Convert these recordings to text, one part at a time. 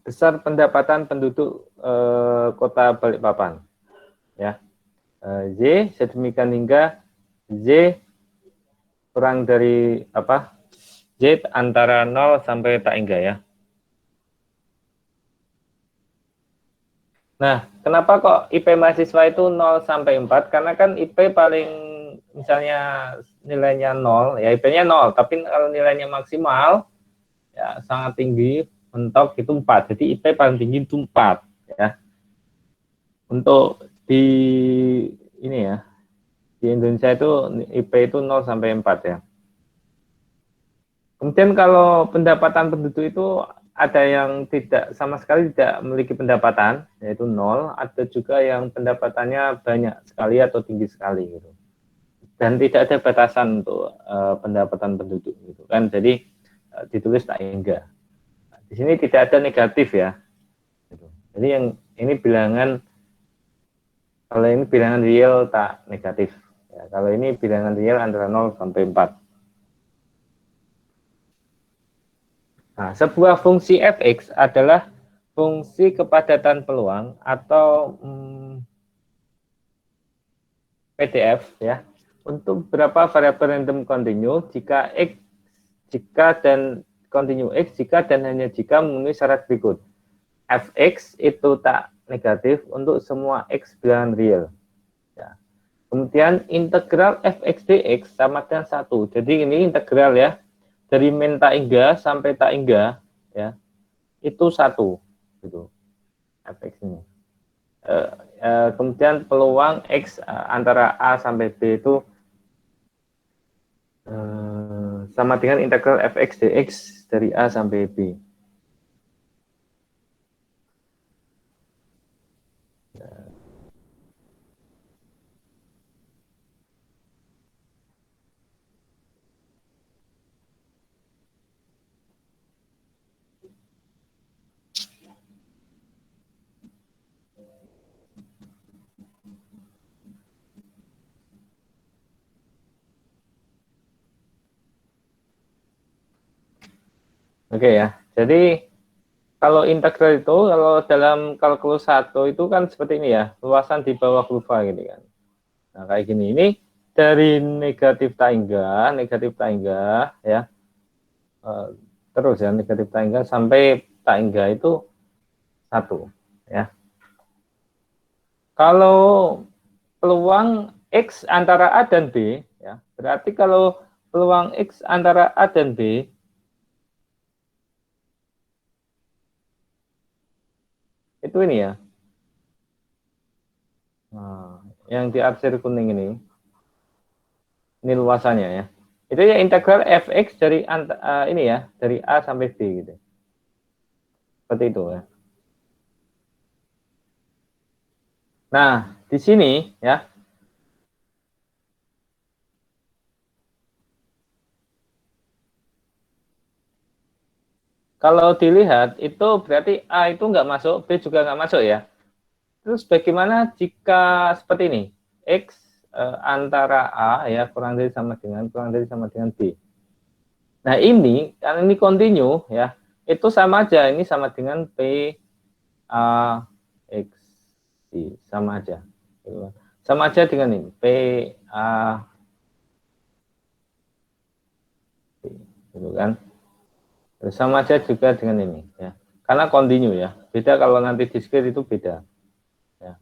besar pendapatan penduduk kota Balikpapan, ya. Y sedemikian hingga Y kurang dari apa? Y antara 0 sampai tak hingga, ya. Nah, kenapa kok IP mahasiswa itu 0 sampai 4? Karena kan IP paling misalnya nilainya 0, ya IP-nya 0, tapi kalau nilainya maksimal ya sangat tinggi, mentok itu 4. Jadi IP paling tinggi itu 4, ya. Untuk di ini ya, di Indonesia itu IP itu 0 sampai 4, ya. Kemudian kalau pendapatan penduduk itu ada yang tidak sama sekali tidak memiliki pendapatan, yaitu 0, ada juga yang pendapatannya banyak sekali atau tinggi sekali gitu. Dan tidak ada batasan untuk pendapatan penduduk gitu kan. Jadi ditulis tak hingga. Di sini tidak ada negatif, ya. Jadi yang ini bilangan, kalau ini bilangan real tak negatif. Ya, kalau ini bilangan real antara 0 sampai 4. Nah, sebuah fungsi fx adalah fungsi kepadatan peluang atau PDF, ya, untuk beberapa variabel random continue jika x jika dan continue x jika dan hanya jika memenuhi syarat berikut. Fx itu tak negatif untuk semua x bilangan real. Ya. Kemudian integral fx dx sama dengan 1. Jadi ini integral, ya, dari min tak hingga sampai tak hingga, ya, itu 1 gitu fx ini. Kemudian peluang x antara a sampai b itu sama dengan integral fx dx dari a sampai b. Oke, ya. Jadi kalau integral itu, kalau dalam kalkulus 1 itu kan seperti ini, ya, luasan di bawah kurva gitu kan. Nah, kayak gini. Ini dari negatif tak hingga, ya. Terus ya, negatif tak hingga sampai tak hingga itu 1, ya. Kalau peluang X antara A dan B, ya, berarti kalau peluang X antara A dan B itu ini, ya. Nah, yang diarsir kuning ini luasannya, ya. Itu ya integral fx dari ini, ya, dari A sampai B gitu. Seperti itu, ya. Nah, di sini, ya, kalau dilihat itu berarti A itu nggak masuk, B juga nggak masuk, ya. Terus bagaimana jika seperti ini? X antara A, ya, kurang dari sama dengan B. Nah, ini karena ini continue, ya, itu sama aja, ini sama dengan P A X I, sama aja. Sama aja dengan ini P A B, gitu kan. Terus sama aja juga dengan ini, ya. Karena continue, ya. Beda kalau nanti discrete itu beda. Ya.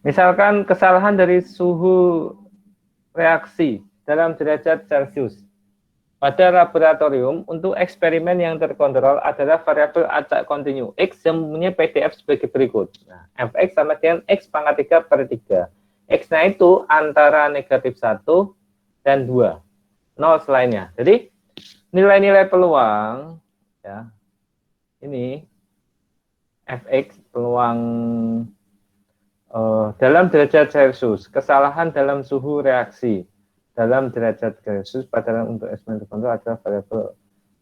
Misalkan kesalahan dari suhu reaksi dalam derajat Celcius pada laboratorium untuk eksperimen yang terkontrol adalah variabel acak kontinu X yang mempunyai PDF sebagai berikut. Nah, Fx sama dengan X pangkat 3 per 3. X-nya itu antara negatif 1 dan 2. 0 selainnya. Jadi nilai-nilai peluang, ya, ini Fx peluang dalam derajat Celcius, kesalahan dalam suhu reaksi dalam derajat Celcius pada untuk eksperimen tertentu adalah variabel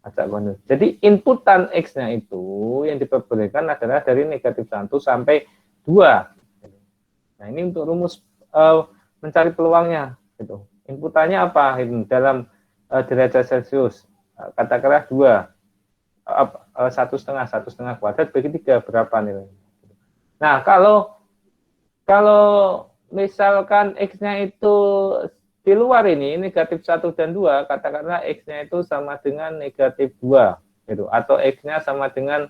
acak kontinu. Jadi inputan X-nya itu yang diperbolehkan adalah dari negatif 1 sampai 2. Nah, ini untuk rumus mencari peluangnya gitu. Inputannya apa? Dalam derajat Celcius. katakanlah 1,5 kuadrat bagi 3 berapa nilainya? Nah, kalau misalkan X-nya itu di luar ini negatif 1 dan 2, katakanlah X-nya itu sama dengan negatif 2 gitu, atau X-nya sama dengan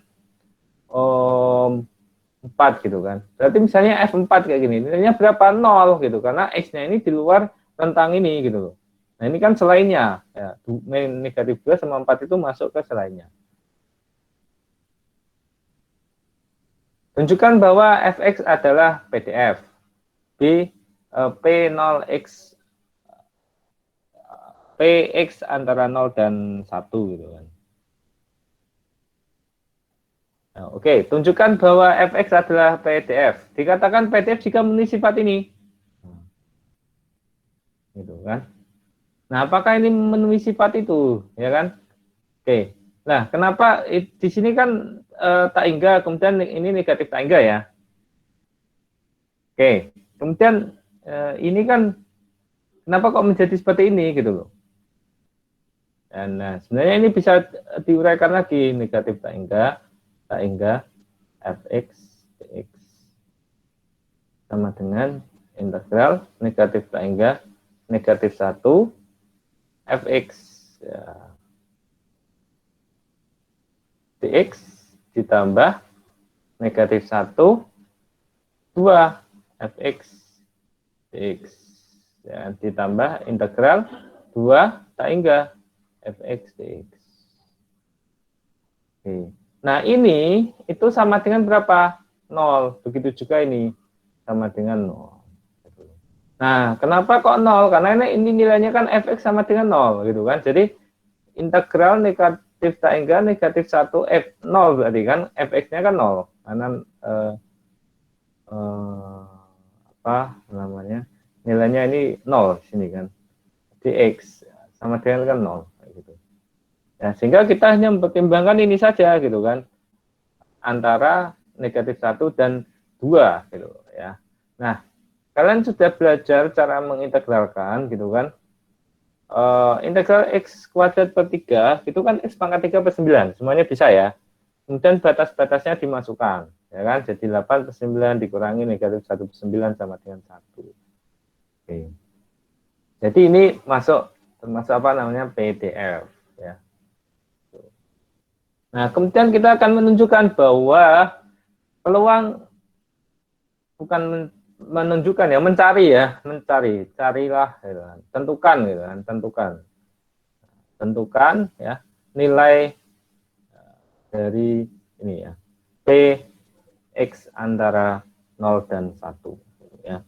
4 gitu kan. Berarti misalnya F4 kayak gini, nilainya berapa? 0 gitu, karena X-nya ini di luar rentang ini gitu loh. Nah, ini kan selainnya ya, negatif 2 sama 4 itu masuk ke selainnya. Tunjukkan bahwa fx adalah PDF. B, P0x Px antara 0 dan 1 gitu kan. Nah, oke, tunjukkan bahwa fx adalah PDF. Dikatakan PDF jika memenuhi sifat ini. Gitu kan. Nah, apakah ini memenuhi sifat itu, ya kan? Oke. Nah, kenapa di sini kan tak hingga, kemudian ini negatif tak hingga ya. Oke. Kemudian ini kan kenapa kok menjadi seperti ini gitu loh. Dan nah, sebenarnya ini bisa diuraikan lagi, negatif tak hingga fx dx sama dengan integral negatif tak hingga negatif 1 fx ya, dx ditambah negatif 1 2 fx dx ya, ditambah integral 2 tak hingga fx dx. Oke. Nah, ini itu sama dengan berapa? 0. Begitu juga ini sama dengan 0. Nah, kenapa kok 0? Karena ini nilainya kan fx sama dengan 0 gitu kan. Jadi integral negatif tak hingga negatif 1 f 0 berarti kan fx-nya kan 0. Karena apa namanya? Nilainya ini 0 sini kan. Dx sama dengan kan 0 gitu. Ya, sehingga kita hanya mempertimbangkan ini saja gitu kan, antara negatif 1 dan 2 gitu ya. Nah, kalian sudah belajar cara mengintegralkan gitu kan. Integral x kuadrat per 3 itu kan x pangkat 3 per 9, semuanya bisa ya. Kemudian batas-batasnya dimasukkan, ya kan. Jadi 8 per 9 dikurangi negatif 1 per 9 sama dengan 1. Oke. Jadi ini termasuk apa namanya PDF ya. Nah, kemudian kita akan menunjukkan bahwa peluang bukan menunjukkan ya, carilah gitu kan. Tentukan gitu kan, tentukan ya nilai dari ini ya. P X antara 0 dan 1 ya.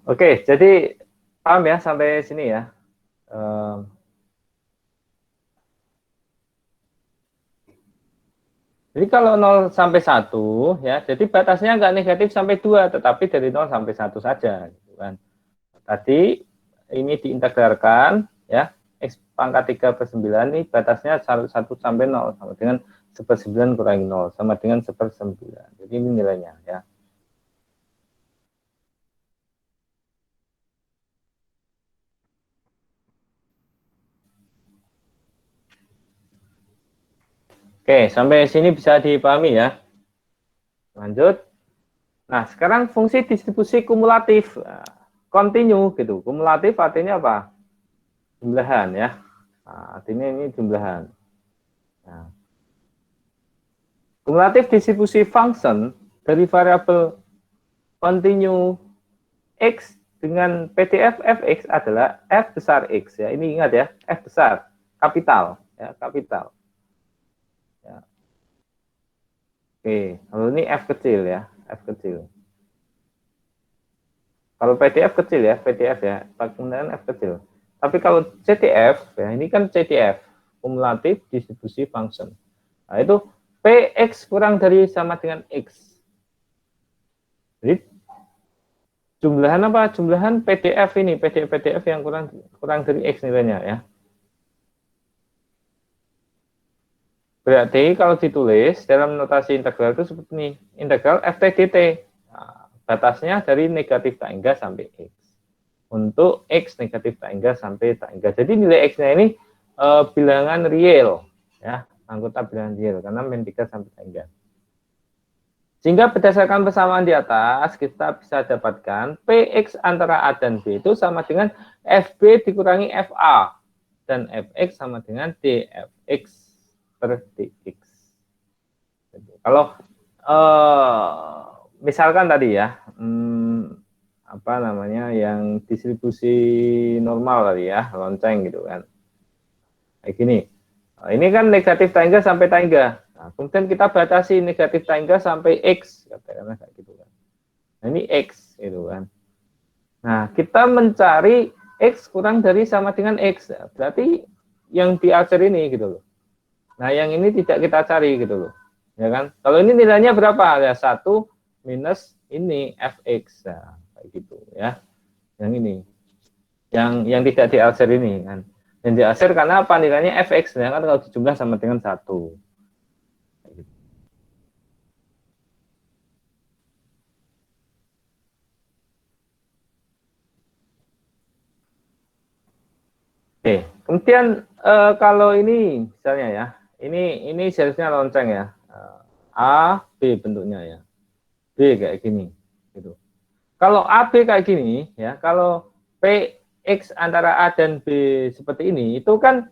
Oke, jadi paham ya sampai sini ya. Jadi kalau 0 sampai 1 ya, jadi batasnya nggak negatif sampai 2, tetapi dari 0 sampai 1 saja gitu kan. Tadi ini diintegralkan ya, x pangkat 3 per 9 ini batasnya 1 sampai 0 sama dengan 1/9 kurangi 0 sama dengan 1/9. Jadi ini nilainya ya. Oke, sampai sini bisa dipahami ya. Lanjut. Nah, sekarang fungsi distribusi kumulatif. Continue gitu. Kumulatif artinya apa? Jumlahan ya. Nah, artinya ini jumlahan. Nah, kumulatif distribusi function dari variabel continue x dengan PDF fx adalah f besar x ya. Ini ingat ya, f besar, kapital ya, kapital. Ya. Oke, kalau ini f kecil ya, f kecil. Kalau PDF kecil ya, PDF ya, penggunaan f kecil. Tapi kalau CTF ya, ini kan CTF, kumulatif distribusi function. Nah, itu Px kurang dari sama dengan X. Jadi jumlahan apa? Jumlahan PDF ini, PDF yang kurang dari X nilainya ya. Berarti kalau ditulis dalam notasi integral itu seperti ini. Integral ft dt. Nah, batasnya dari negatif tak hingga sampai X. Untuk X negatif tak hingga sampai tak hingga. Jadi nilai X-nya ini bilangan real. Ya, anggota bilangan real. Karena min 3 sampai tak hingga. Sehingga berdasarkan persamaan di atas, kita bisa dapatkan Px antara A dan B itu sama dengan Fb dikurangi Fa. Dan Fx sama dengan dfx per dx. Kalau misalkan tadi ya, apa namanya, yang distribusi normal tadi ya, lonceng gitu kan. Kayak gini. Ini kan negatif tak hingga sampai tak hingga. Nah, kemudian kita batasi negatif tak hingga sampai X, katakanlah kayak gitu kan. Nah, ini X gitu kan. Nah, kita mencari X kurang dari sama dengan X. Berarti yang diajar ini gitu loh. Nah, yang ini tidak kita cari gitu loh. Ya kan? Kalau ini nilainya berapa? Ya 1 minus ini Fx. Nah, kayak gitu ya. Yang ini. Yang tidak diajar ini kan. Yang diajar karena apa? Nilainya Fx. Ya kan kalau dijumlah sama dengan 1. Oke, kemudian kalau ini misalnya ya, ini seharusnya lonceng ya, A, B bentuknya ya, B kayak gini, gitu. Kalau AB kayak gini ya, kalau PX antara A dan B seperti ini, itu kan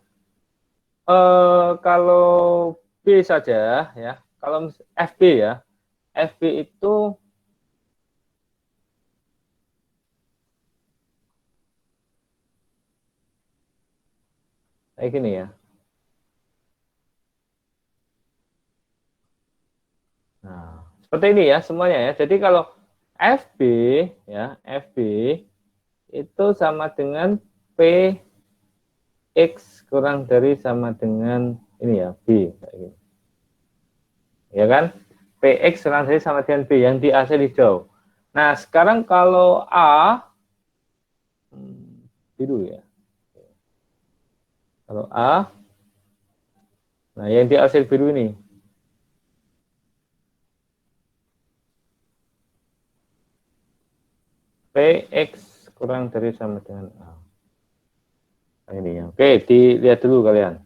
kalau B saja ya, kalau FB ya, FB itu kayak gini ya. Nah, seperti ini ya semuanya ya. Jadi kalau FB ya, FB itu sama dengan PX kurang dari sama dengan ini ya, B kayak gini. Ya kan? PX kurang dari sama dengan B yang di AC hijau. Nah, sekarang kalau A biru ya. Kalau A, nah yang di AC biru ini PX kurang dari sama dengan A. Nah, ini ya. Oke, dilihat dulu kalian.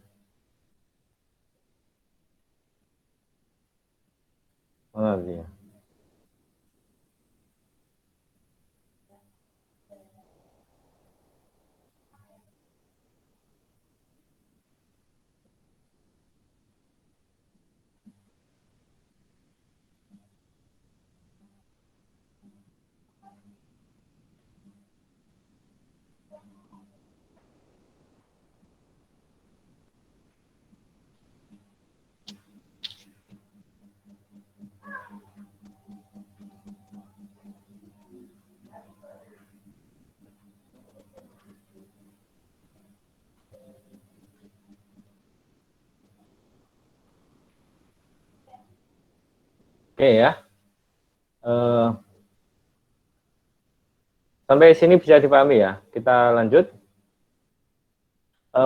Mana dia? Oke ya. Sampai sini bisa dipahami ya. Kita lanjut.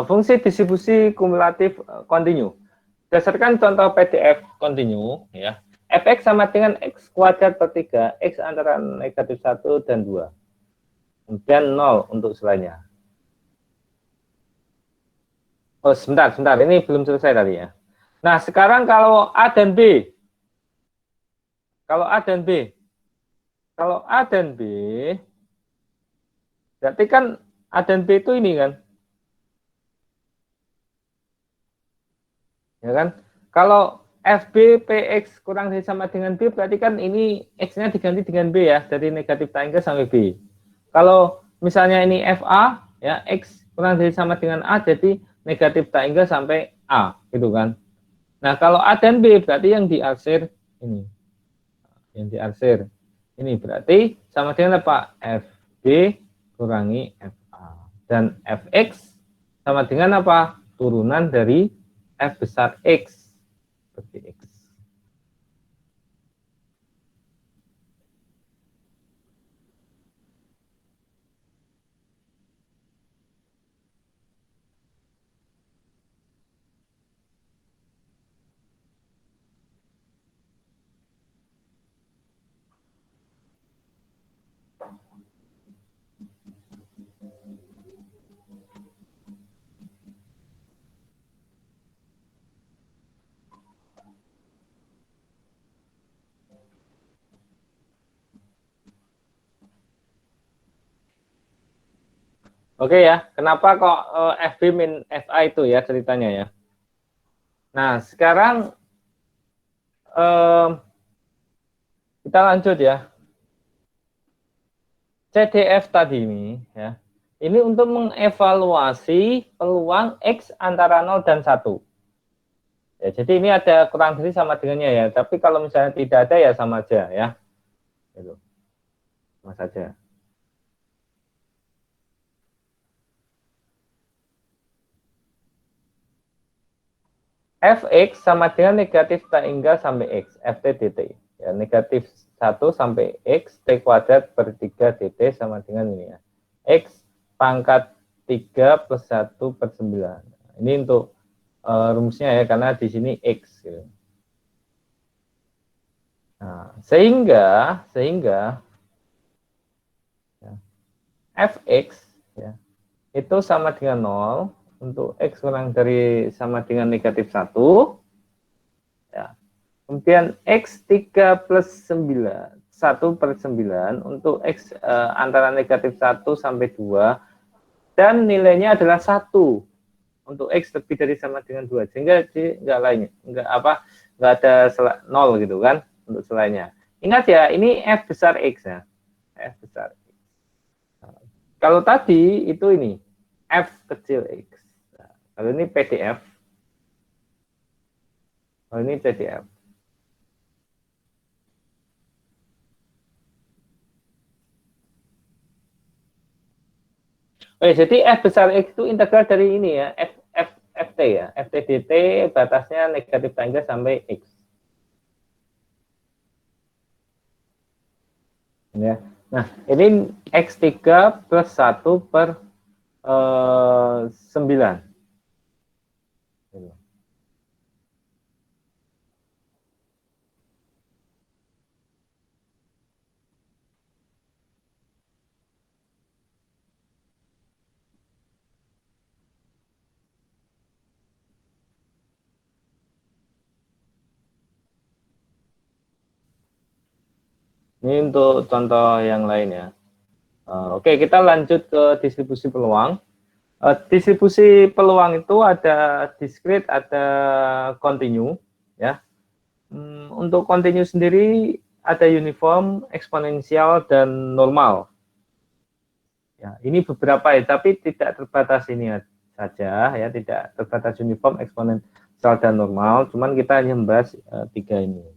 Fungsi distribusi kumulatif kontinu. Berdasarkan contoh PDF kontinu, ya, fx sama dengan x kuadrat per 3, x antara negatif 1 dan 2. Kemudian 0 untuk selainnya. Oh, sebentar. Ini belum selesai tadi ya. Nah, sekarang kalau A dan B. Kalau A dan B. Kalau A dan B, berarti kan A dan B itu ini kan. Ya kan? Kalau FB PX kurang dari sama dengan B, berarti kan ini X-nya diganti dengan B ya, dari negatif tak hingga sampai B. Kalau misalnya ini FA, ya X kurang dari sama dengan A, jadi negatif tak hingga sampai A, gitu kan. Nah, kalau A dan B, berarti yang diarsir ini. Yang diarsir ini berarti sama dengan apa? FB kurangi FA. Dan FX sama dengan apa? Turunan dari F besar X. Seperti X. Oke ya, kenapa kok FB min FA itu ya ceritanya ya. Nah, sekarang kita lanjut ya. CDF tadi ini ya. Ini untuk mengevaluasi peluang X antara 0 dan 1. Ya, jadi ini ada kurang dari sama dengannya ya. Tapi kalau misalnya tidak ada ya sama aja ya. Itu. Sama saja. Fx sama dengan negatif T hingga sampai X, Ft dt. Ya, negatif 1 sampai X, T kuadrat per 3 dt sama dengan ini ya. X pangkat 3 plus 1 per 9. Ini untuk rumusnya ya, karena di sini X. Gitu. Nah, sehingga ya, Fx ya, itu sama dengan 0 untuk X kurang dari sama dengan negatif 1. Ya. Kemudian X3 plus 9, 1 per 9 untuk X antara negatif 1 sampai 2, dan nilainya adalah 1 untuk X lebih dari sama dengan 2, sehingga enggak lainnya, enggak ada 0 gitu kan untuk selainnya. Ingat ya, ini F besar X ya, F besar X. Kalau tadi itu ini F kecil X. Nah, kalau ini PDF, kalau ini PDF. Oh, jadi F besar X itu integral dari ini ya, FT ya, FT dt batasnya negatif tangga sampai X. Ya. Nah, ini X3 plus 1 per 9. Ini untuk contoh yang lain ya. Oke, kita lanjut ke distribusi peluang. Distribusi peluang itu ada discrete, ada continue ya. Untuk continue sendiri ada uniform, eksponensial, dan normal. Ya, ini beberapa ya, tapi tidak terbatas ini saja ya, tidak terbatas uniform, eksponensial, dan normal. Cuman kita hanya membahas 3 ini.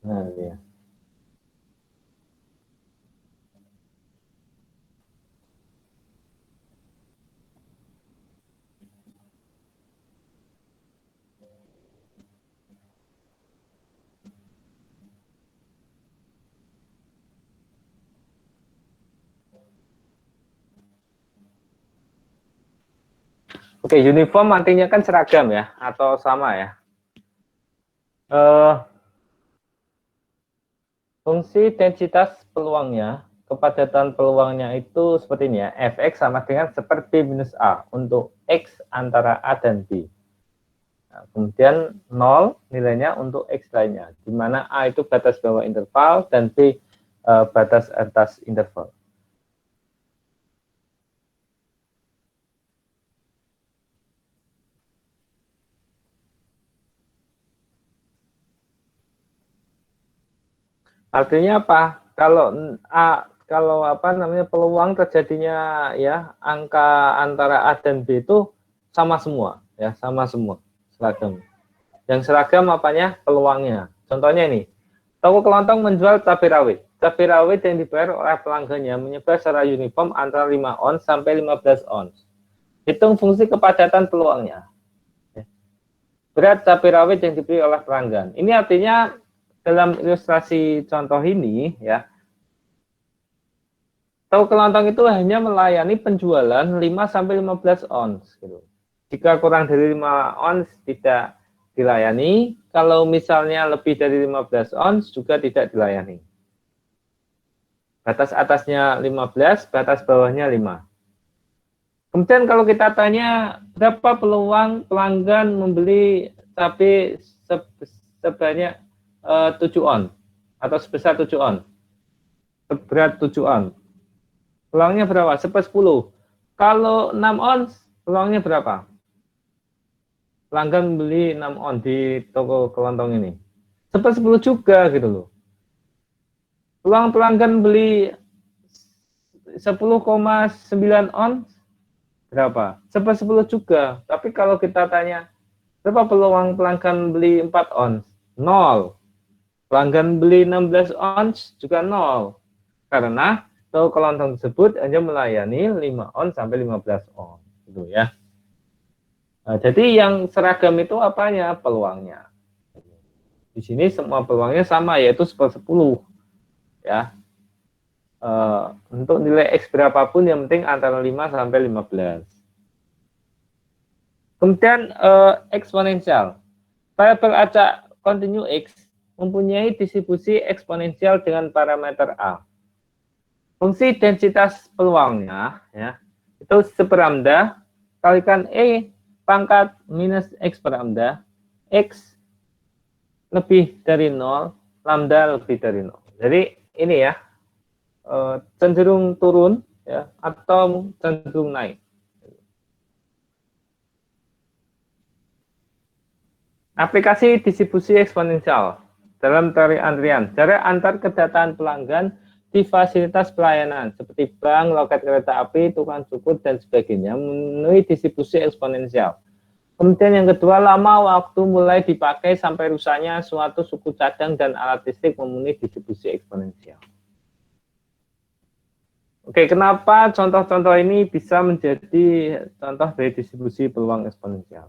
Nah, ya. Oke, uniform artinya kan seragam ya, atau sama ya. Fungsi densitas peluangnya, kepadatan peluangnya itu seperti ini ya, Fx sama dengan seperti minus A untuk X antara A dan B. Nah, kemudian 0 nilainya untuk X lainnya, di mana A itu batas bawah interval dan B batas atas interval. Artinya apa? Kalau apa namanya peluang terjadinya ya angka antara A dan B itu sama semua ya, sama semua seragam. Yang seragam apanya? Peluangnya. Contohnya ini, toko kelontong menjual cabai rawit. Cabai rawit yang dibayar oleh pelanggannya menyebar secara uniform antara 5 ons sampai 15 ons. Hitung fungsi kepadatan peluangnya. Berat cabai rawit yang dibeli oleh pelanggan. Ini artinya dalam ilustrasi contoh ini ya, toko kelontong itu hanya melayani penjualan 5 sampai 15 ons gitu. Jika kurang dari 5 ons tidak dilayani, kalau misalnya lebih dari 15 ons juga tidak dilayani. Batas atasnya 15, batas bawahnya 5. Kemudian kalau kita tanya berapa peluang pelanggan membeli cabai sebanyak 7 on atau sebesar 7 on, seberat 7 on. Peluangnya berapa? 10. Kalau 6 ons, peluangnya berapa? Pelanggan beli 6 on di toko kelontong ini. 10 juga gitu loh. Peluang pelanggan beli 10,9 on berapa? 10 juga. Tapi kalau kita tanya berapa peluang pelanggan beli 4 ons? 0. Pelanggan beli 16 ons juga 0. Karena toko kelontong tersebut hanya melayani 5 on sampai 15 on. Gitu ya. Nah, jadi yang seragam itu apanya? Peluangnya. Di sini semua peluangnya sama, yaitu 10. Ya. Untuk nilai X berapapun yang penting antara 5 sampai 15. Kemudian eksponensial. Variabel acak kontinu X mempunyai distribusi eksponensial dengan parameter A. Fungsi densitas peluangnya ya, itu seperlambda kalikan E pangkat minus X per lambda, X lebih dari 0, lambda lebih dari 0. Jadi ini ya, cenderung turun ya, atau cenderung naik. Aplikasi distribusi eksponensial dalam teori antrian, jarak antar kedatangan pelanggan di fasilitas pelayanan seperti bank, loket kereta api, tukang cukur dan sebagainya memenuhi distribusi eksponensial. Kemudian yang kedua, lama waktu mulai dipakai sampai rusaknya suatu suku cadang dan alat listrik memenuhi distribusi eksponensial. Oke, kenapa contoh-contoh ini bisa menjadi contoh dari distribusi peluang eksponensial?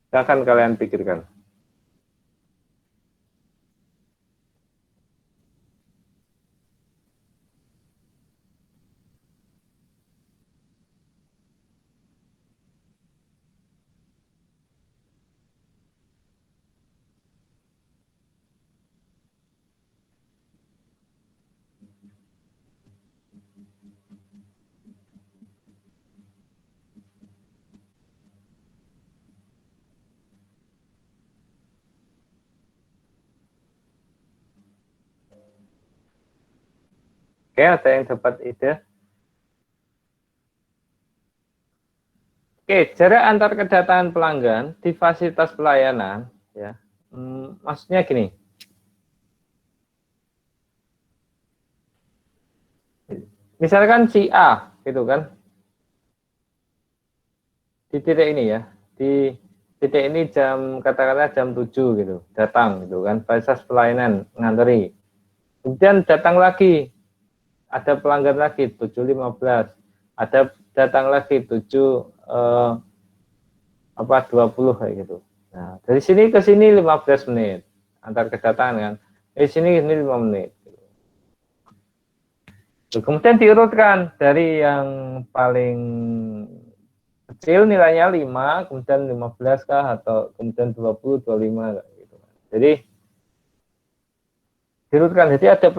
Silahkan kalian pikirkan. Oke, ada yang dapat ide? Oke, jarak antar kedatangan pelanggan di fasilitas pelayanan, ya, maksudnya gini. Misalkan si A, gitu kan, di titik ini ya, di titik ini katakanlah jam 7 gitu, datang gitu kan, fasilitas pelayanan nganteri. Kemudian datang lagi, ada pelanggan lagi 7.15, ada datang lagi 20 kayak gitu. Nah, dari sini ke sini 15 menit antar kedatangan kan. Dari sini ke sini 5 menit. Kemudian diurutkan dari yang paling kecil nilainya 5, kemudian 15 kah, atau kemudian 20, 25 gitu. Jadi diurutkan. Jadi ada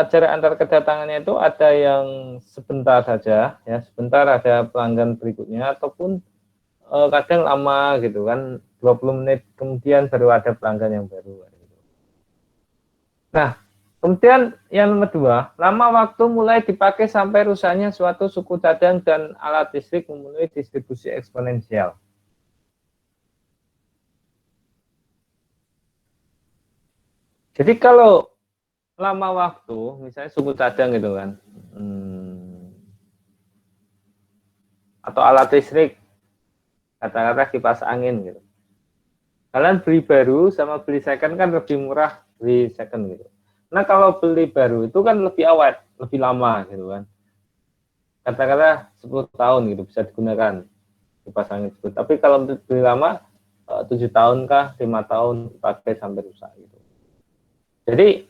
acara antar kedatangannya itu ada yang sebentar saja, ya sebentar ada pelanggan berikutnya, ataupun kadang lama gitu kan, 20 menit kemudian baru ada pelanggan yang baru. Gitu. Nah, kemudian yang nomor 2, lama waktu mulai dipakai sampai rusaknya suatu suku cadang dan alat listrik memenuhi distribusi eksponensial. Jadi kalau lama waktu, misalnya suku cadang gitu kan, atau alat listrik, kata-kata kipas angin gitu. Kalian beli baru sama beli second kan lebih murah beli second gitu. Nah kalau beli baru itu kan lebih awet, lebih lama gitu kan. Kata-kata 10 tahun gitu bisa digunakan kipas angin tersebut. Tapi kalau beli lama 7 tahun kah, 5 tahun pakai sampai rusak gitu. Jadi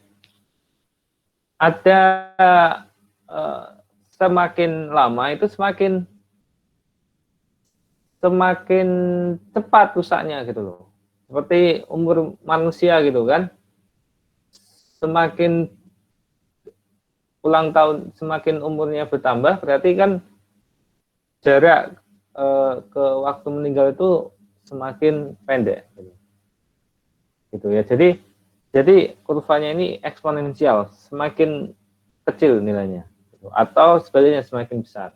ada semakin lama itu semakin cepat rusaknya gitu loh. Seperti umur manusia gitu kan. Semakin ulang tahun semakin umurnya bertambah, berarti kan jarak ke waktu meninggal itu semakin pendek. Gitu ya. Jadi kurvanya ini eksponensial, semakin kecil nilainya, atau sebaliknya semakin besar.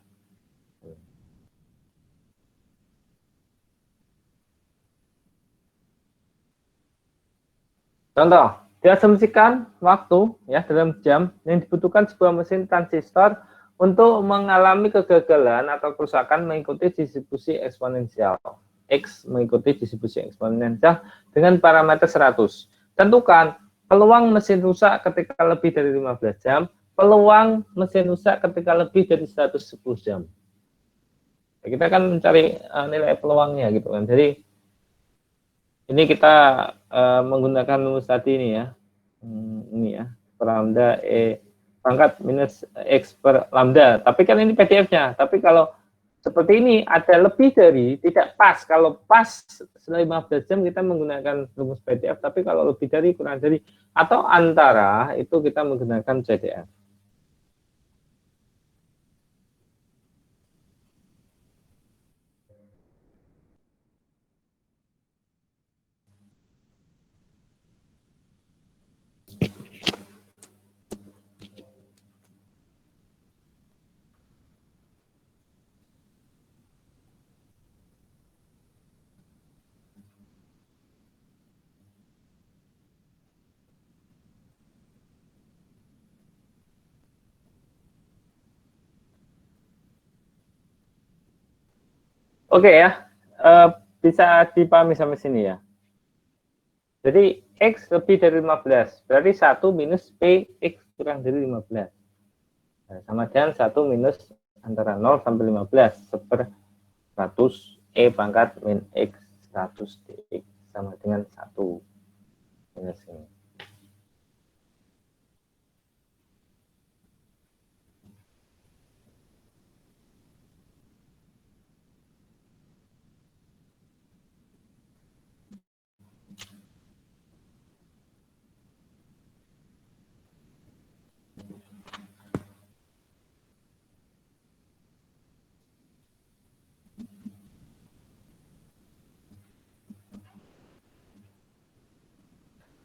Contoh, diasumsikan waktu ya dalam jam yang dibutuhkan sebuah mesin transistor untuk mengalami kegagalan atau kerusakan mengikuti distribusi eksponensial. X mengikuti distribusi eksponensial dengan parameter 100. Tentukan peluang mesin rusak ketika lebih dari 15 jam, peluang mesin rusak ketika lebih dari 110 jam. Kita kan mencari nilai peluangnya gitu kan. Jadi ini kita menggunakan rumus tadi ini ya. Ini ya, per lambda E pangkat minus X per lambda. Tapi kan ini PDF-nya. Tapi kalau seperti ini ada lebih dari, tidak pas. Kalau pas setelah 15 jam kita menggunakan rumus PDF. Tapi kalau lebih dari, kurang dari, atau antara, itu kita menggunakan CDF. Oke ya, bisa dipahami sampai sini ya. Jadi X lebih dari 15, berarti 1 minus P X kurang dari 15. Nah, sama dengan 1 minus antara 0 sampai 15 seper 100 E pangkat min X 100 dx sama dengan 1 minus ini.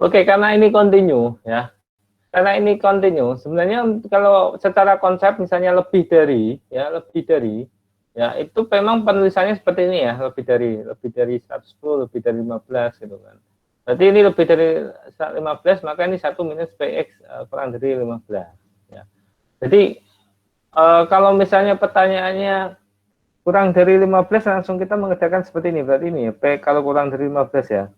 Oke, karena ini continue ya. Karena ini continue, sebenarnya kalau secara konsep misalnya lebih dari ya itu memang penulisannya seperti ini ya, lebih dari 110, lebih dari 15 gitu kan. Berarti ini lebih dari 15, maka ini 1 minus PX kurang dari 15 ya. Jadi kalau misalnya pertanyaannya kurang dari 15, langsung kita mengerjakan seperti ini. Berarti ini ya, P kalau kurang dari 15 ya.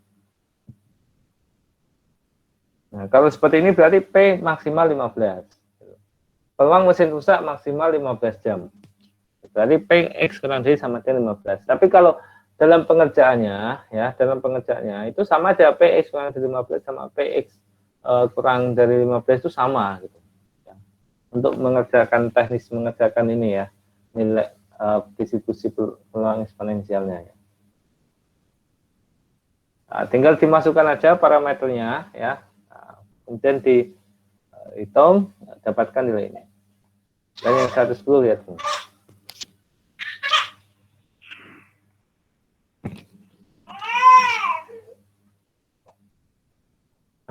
Nah, kalau seperti ini berarti P maksimal 15. Peluang mesin rusak maksimal 15 jam. Berarti Px kurang dari sama dengan 15. Tapi kalau dalam pengerjaannya ya, itu sama aja Px kurang dari 15 sama Px kurang dari 15 itu sama gitu. Ya. Untuk mengerjakan teknis mengerjakan ini ya, nilai distribusi peluang eksponensialnya ya. Nah, tinggal dimasukkan aja parameternya ya. Nah, kemudian dihitung dapatkan nilai ini. Dan yang 110 lihat tuh.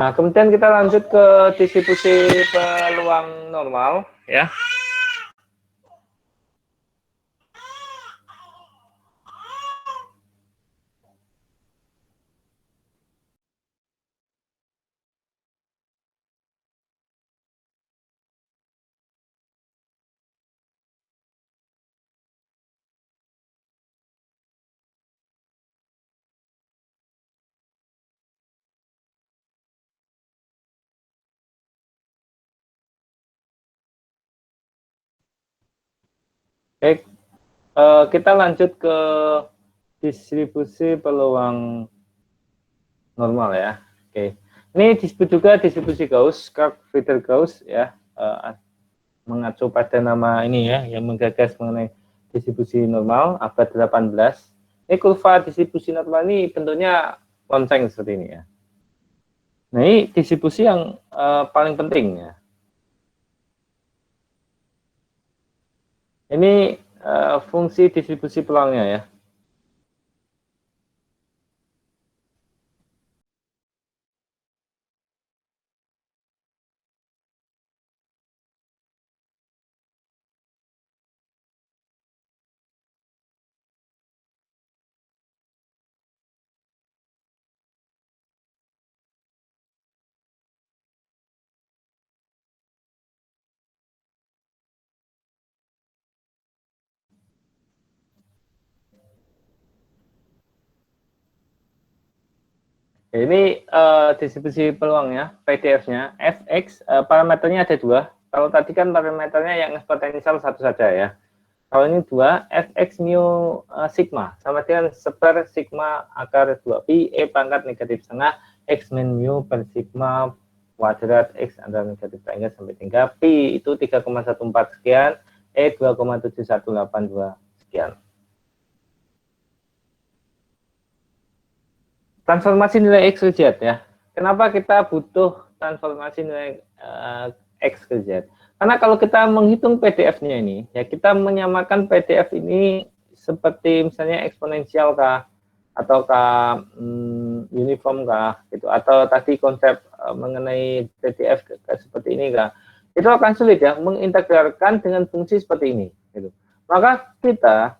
Nah, kemudian kita lanjut ke distribusi peluang normal ya. Oke, kita lanjut ke distribusi peluang normal ya. Oke, ini disebut juga distribusi Gauss, Karp-Friedel Gauss ya, mengacu pada nama ini ya, yang menggagas mengenai distribusi normal abad 18. Ini kurva distribusi normal ini bentuknya lonceng seperti ini ya. Nah, ini distribusi yang paling penting ya. Ini fungsi distribusi peluangnya ya. Ini distribusi peluangnya, PDF-nya, fx, parameternya ada dua. Kalau tadi kan parameternya yang eksponensial satu saja ya. Kalau ini dua, fx mu sigma, sama dengan seper sigma akar 2pi, e pangkat negatif setengah, x min mu per sigma kuadrat x antara negatif setengah sampai 3, pi itu 3,14 sekian, e 2,7182 sekian. Transformasi nilai X ke Z ya. Kenapa kita butuh transformasi nilai X ke Z? Karena kalau kita menghitung PDF-nya ini, ya kita menyamakan PDF ini seperti misalnya eksponensial kah, ataukah uniform kah, gitu, atau tadi konsep mengenai PDF seperti ini kah, itu akan sulit ya mengintegralkan dengan fungsi seperti ini. Gitu. Maka kita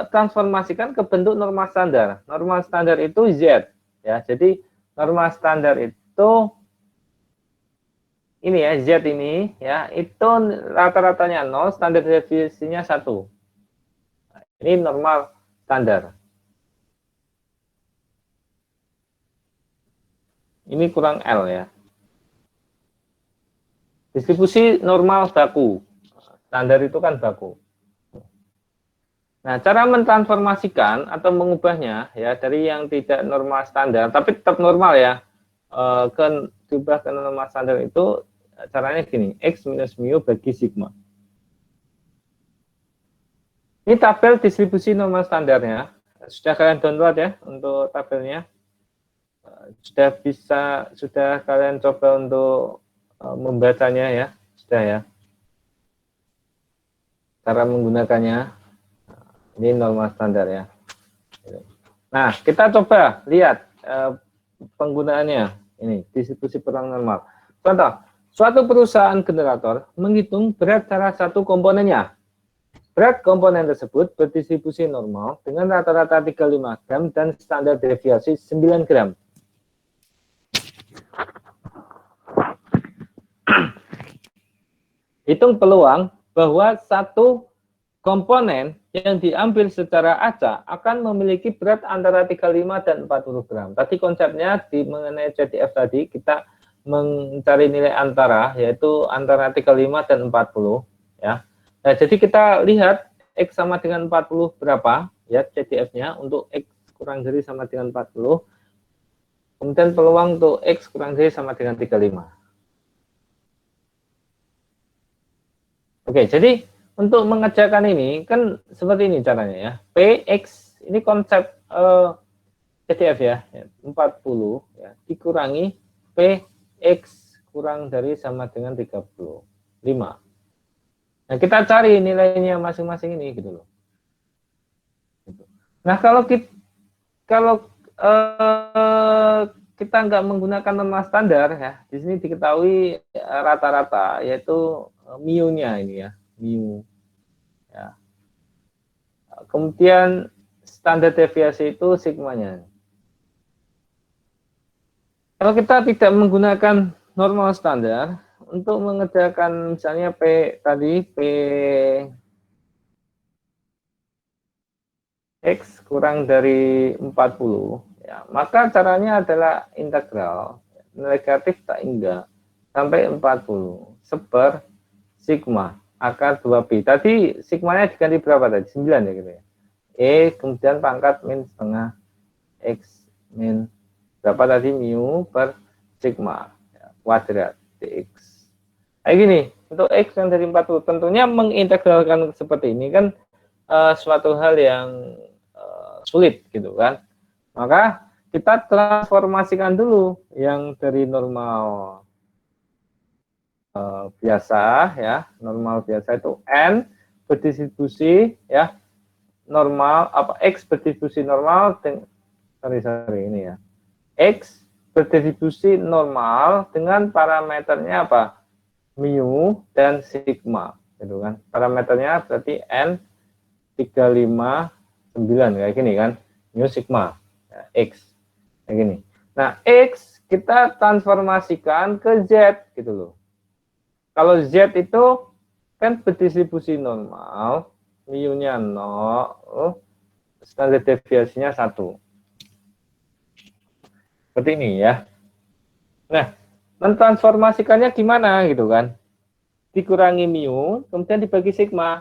transformasikan ke bentuk norma standar. Norma standar itu Z ya. Jadi norma standar itu ini ya, Z ini ya, itu rata-ratanya 0, standar deviasinya 1. Ini normal standar. Ini kurang L ya. Distribusi normal baku. Standar itu kan baku. Nah, cara mentransformasikan atau mengubahnya ya dari yang tidak normal standar, tapi tetap normal ya, ke diubah ke normal standar itu caranya gini, x minus mu bagi sigma. Ini tabel distribusi normal standarnya, sudah kalian download ya untuk tabelnya, sudah kalian coba untuk membacanya ya, sudah ya, cara menggunakannya. Ini normal standar ya. Nah, kita coba lihat penggunaannya. Ini distribusi peluang normal. Contoh, suatu perusahaan generator menghitung berat salah satu komponennya. Berat komponen tersebut berdistribusi normal dengan rata-rata 35 gram dan standar deviasi 9 gram. Hitung peluang bahwa satu komponen yang diambil secara acak akan memiliki berat antara 35 dan 40 gram. Tadi konsepnya mengenai ZDF tadi, kita mencari nilai antara, yaitu antara 35 dan 40. Ya. Nah, jadi kita lihat X sama dengan 40 berapa, ya ZDF-nya, untuk X kurang dari sama dengan 40. Kemudian peluang untuk X kurang dari sama dengan 35. Oke, jadi untuk mengerjakan ini kan seperti ini caranya ya. PX ini konsep CDF ya, 40 ya, dikurangi PX kurang dari sama dengan 35. Nah, kita cari nilainya masing-masing ini gitu loh. Nah, kalau kita nggak menggunakan norma standar ya, di sini diketahui rata-rata yaitu mu-nya ini ya, mu. Ya. Kemudian standar deviasi itu sigmanya. Kalau kita tidak menggunakan normal standar untuk mengerjakan misalnya P tadi P X kurang dari 40 ya, maka caranya adalah integral negatif tak hingga sampai 40 seper sigma akar 2pi. Tadi sigmanya diganti berapa tadi? 9 ya gitu ya. E kemudian pangkat min setengah X min berapa tadi, mu per sigma ya, kuadrat dx. Kayak gini, untuk X yang dari 40 tentunya mengintegralkan seperti ini kan suatu hal yang sulit gitu kan. Maka kita transformasikan dulu yang dari normal biasa ya, normal biasa itu n berdistribusi ya, normal apa x berdistribusi normal sorry ini ya, x berdistribusi normal dengan parameternya apa, mu dan sigma gitu kan. Parameternya berarti n 359 kayak gini kan, mu sigma ya, x kayak gini. Nah x kita transformasikan ke z gitu loh. Kalau z itu kan berdistribusi normal, mu-nya 0, standar deviasinya 1. Seperti ini ya. Nah, mentransformasikannya gimana gitu kan? Dikurangi mu, kemudian dibagi sigma.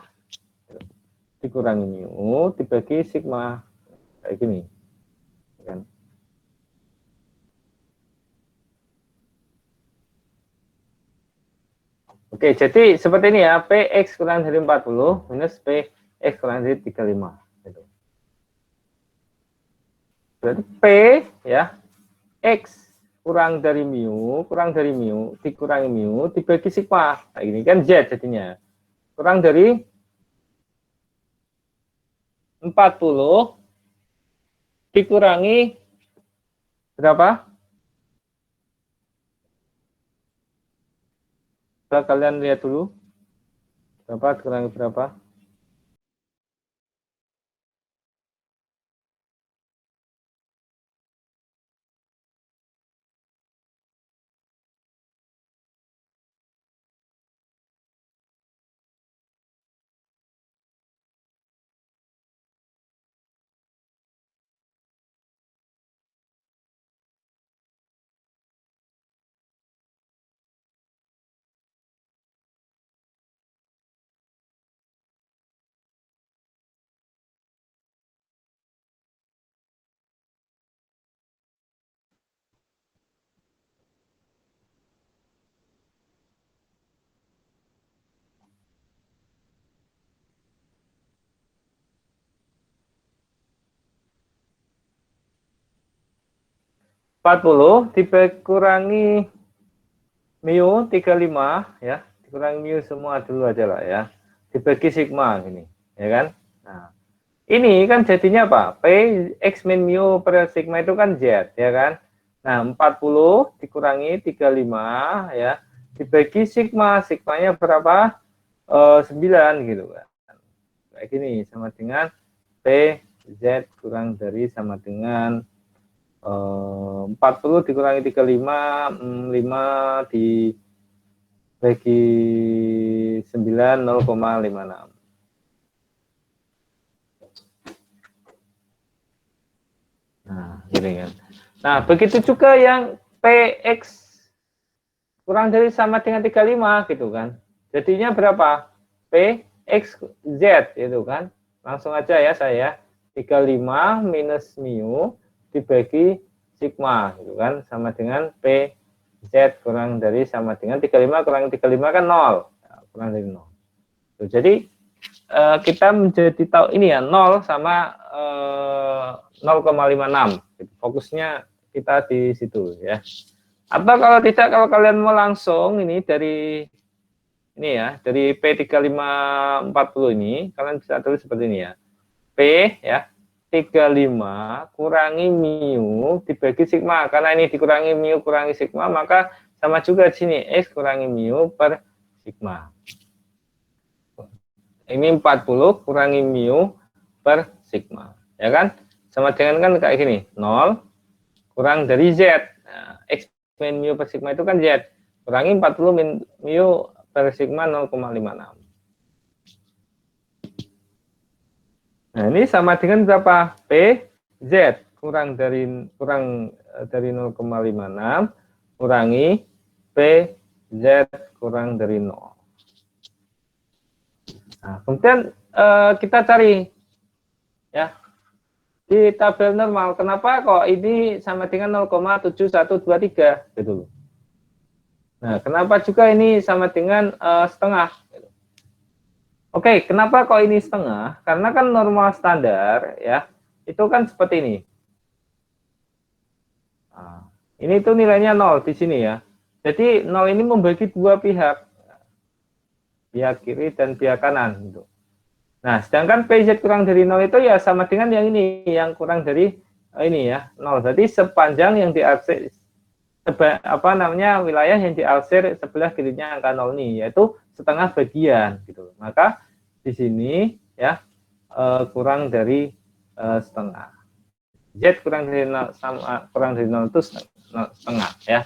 Dikurangi mu, dibagi sigma. Kayak gini. Kan? Oke, jadi seperti ini ya. Px kurang dari 40 minus Px kurang dari 35. Gitu. Berarti P ya, X kurang dari mu, dikurangi mu, dibagi sigma. Nah, ini kan Z jadinya. Kurang dari 40 dikurangi berapa? Coba kalian lihat dulu. Berapa dikurangi berapa? 40 dikurangi mu 35 ya, dikurangi mu semua dulu aja lah ya, dibagi sigma gini ya kan. Nah ini kan jadinya apa, P X min mu per sigma itu kan Z ya kan. Nah 40 dikurangi 35 ya, dibagi sigma, sigmanya berapa, 9 gitu kan. Kayak gini, sama dengan P Z kurang dari sama dengan 40 dikurangi 35, 5 dibagi 9, 0,56. Nah, gini kan. Nah, begitu juga yang PX kurang dari sama dengan 35 gitu kan. Jadinya berapa? PX Z itu kan. Langsung aja ya saya. 35 minus mu dibagi sigma gitu kan, sama dengan PZ kurang dari sama dengan 35 kurang 35 kan 0. Nah, kurang dari 0. Jadi kita menjadi tahu ini ya, 0 sama 0,56. Fokusnya kita di situ ya. Atau kalau tidak, kalau kalian mau langsung ini dari ini ya, dari P3540 ini, kalian bisa tulis seperti ini ya. P ya, 35 kurangi mu dibagi sigma. Karena ini dikurangi mu kurangi sigma, maka sama juga di sini, X kurangi mu per sigma. Ini 40 kurangi mu per sigma. Ya kan? Sama dengan kan kayak gini, 0 kurang dari Z. Nah, X min mu per sigma itu kan Z. Kurangi 40 min mu per sigma 0,56. Nah, ini sama dengan berapa? P Z kurang dari 0,56 kurangi P Z kurang dari 0. Nah, kemudian kita cari ya di tabel normal, kenapa kok ini sama dengan 0,7123 gitu loh. Nah, kenapa juga ini sama dengan setengah? Oke, kenapa kok ini setengah? Karena kan normal standar ya, itu kan seperti ini. Nah, ini tuh nilainya 0 di sini ya. Jadi 0 ini membagi dua pihak. pihak kiri dan pihak kanan gitu. Nah, sedangkan PZ kurang dari 0 itu ya sama dengan yang ini, yang kurang dari ini ya, 0. Jadi sepanjang yang diarsir wilayah yang diarsir sebelah kirinya angka 0 ini, yaitu setengah bagian gitu. Maka di sini ya kurang dari setengah. Z kurang dari 0 sama kurang dari 0 itu setengah ya.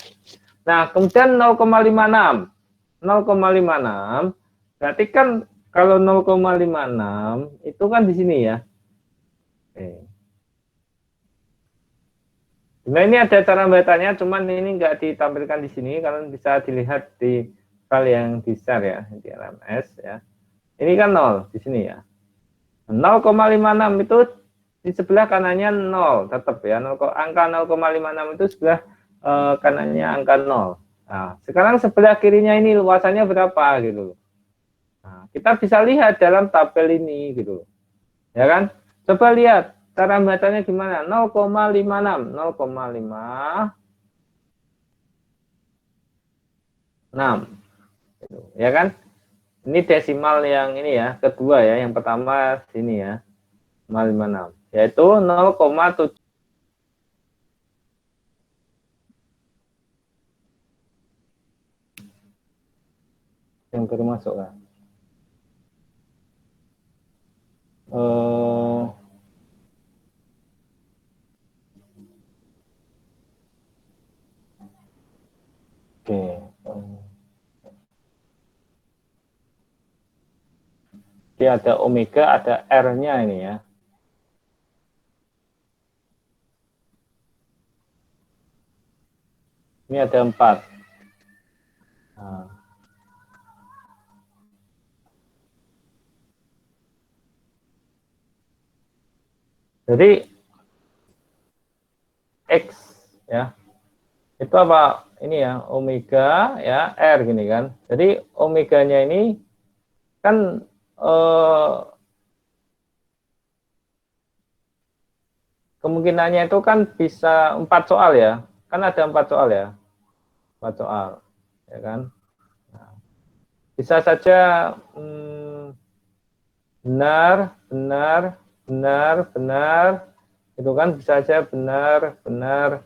Nah, kemudian 0,56. 0,56 berarti kan kalau 0,56 itu kan di sini ya. Oke. Nah, ini ada cara bacanya, cuman ini nggak ditampilkan di sini, kalian bisa dilihat di file yang di share ya, di LMS ya. Ini kan 0 di sini ya. 0,56 itu di sebelah kanannya 0 tetap ya. Angka 0,56 itu sebelah kanannya angka 0. Nah, sekarang sebelah kirinya ini luasannya berapa gitu. Nah, kita bisa lihat dalam tabel ini gitu. Ya kan? Coba lihat cara bacanya gimana? 0,56, 0,56. Gitu. Ya kan? Ini desimal yang ini ya, kedua ya, yang pertama sini ya. 0,56 yaitu 0,7. Yang baru masuk kan? Oke. Dia ada omega, ada R-nya ini ya. Ini ada 4. Nah. Jadi X ya. Itu apa? Ini ya, omega ya, R gini kan. Jadi omeganya ini kan kemungkinannya itu kan bisa 4 soal ya. Kan ada 4 soal ya. 4 soal. Ya kan? Nah, bisa saja benar, benar, benar, benar. Itu kan bisa saja benar, benar,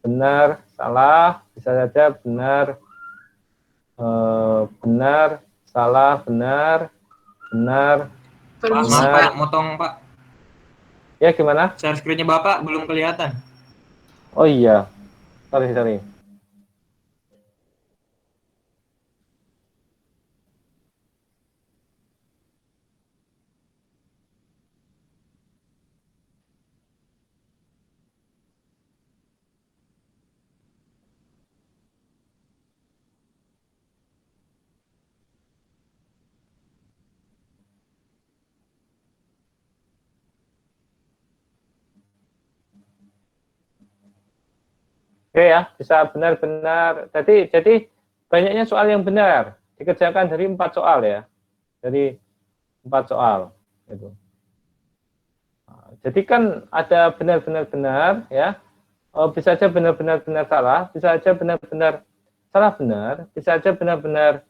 benar, salah. Bisa saja benar, benar, salah, benar, benar. Maaf, Pak, motong, Pak. Ya, gimana? Share screen-nya Bapak belum kelihatan. Oh iya, sorry. Oke ya, bisa benar-benar. Jadi banyaknya soal yang benar dikerjakan dari 4 soal ya. Dari 4 soal gitu. Nah, jadi kan ada benar-benar benar ya. Bisa aja benar-benar benar salah, bisa aja benar-benar salah benar, bisa aja benar-benar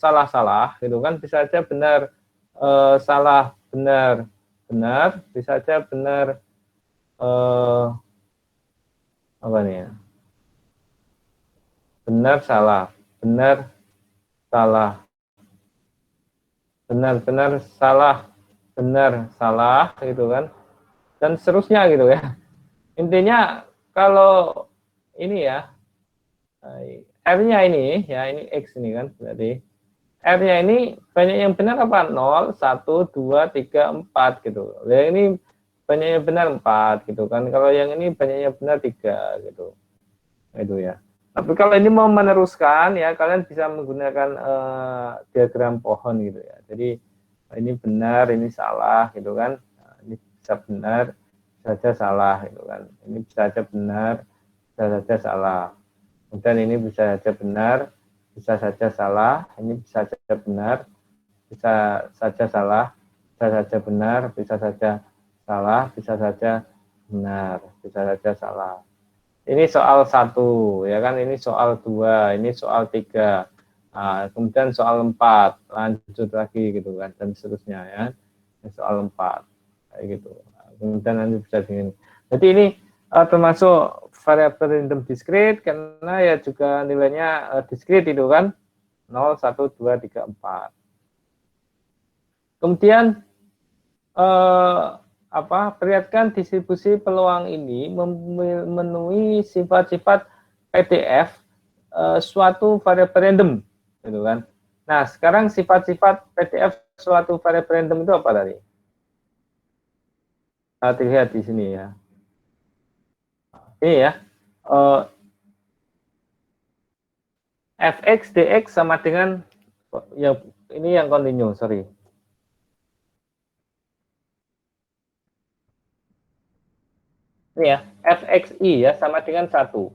salah-salah gitu kan, bisa aja benar salah benar benar, bisa aja benar apa nih ya, benar salah benar salah benar salah benar salah gitu kan, dan seterusnya gitu ya. Intinya kalau ini ya, R-nya ini ya, ini X ini kan, berarti R-nya ini banyak yang benar apa? 0, 1, 2, 3, 4 gitu. Yang ini banyak yang benar 4 gitu kan. Kalau yang ini banyak yang benar 3 gitu. Itu ya. Tapi kalau ini mau meneruskan ya, kalian bisa menggunakan diagram pohon gitu ya. Jadi ini benar, ini salah gitu kan. Nah, ini bisa benar, bisa saja salah gitu kan. Ini bisa saja benar, bisa saja salah. Kemudian ini bisa saja benar, bisa saja salah, ini bisa saja benar, bisa saja salah, bisa saja benar, bisa saja salah, bisa saja benar, bisa saja salah. Ini soal 1 ya kan, ini soal 2, ini soal 3. Nah, kemudian soal 4 lanjut lagi gitu kan, dan seterusnya ya. Soal 4 kayak gitu. Nah, kemudian nanti bisa begini. Jadi ini termasuk variabel random discrete karena ya juga nilainya discrete itu kan 0, 1, 2, 3, 4. Kemudian perlihatkan distribusi peluang ini memenuhi sifat-sifat PDF suatu variabel random, gitu kan. Nah, sekarang sifat-sifat PDF suatu variabel random itu apa tadi? Lihat di sini ya. Ini ya, fx dx sama dengan yang ini yang kontinu, sorry. Ini ya, fxi ya sama dengan 1.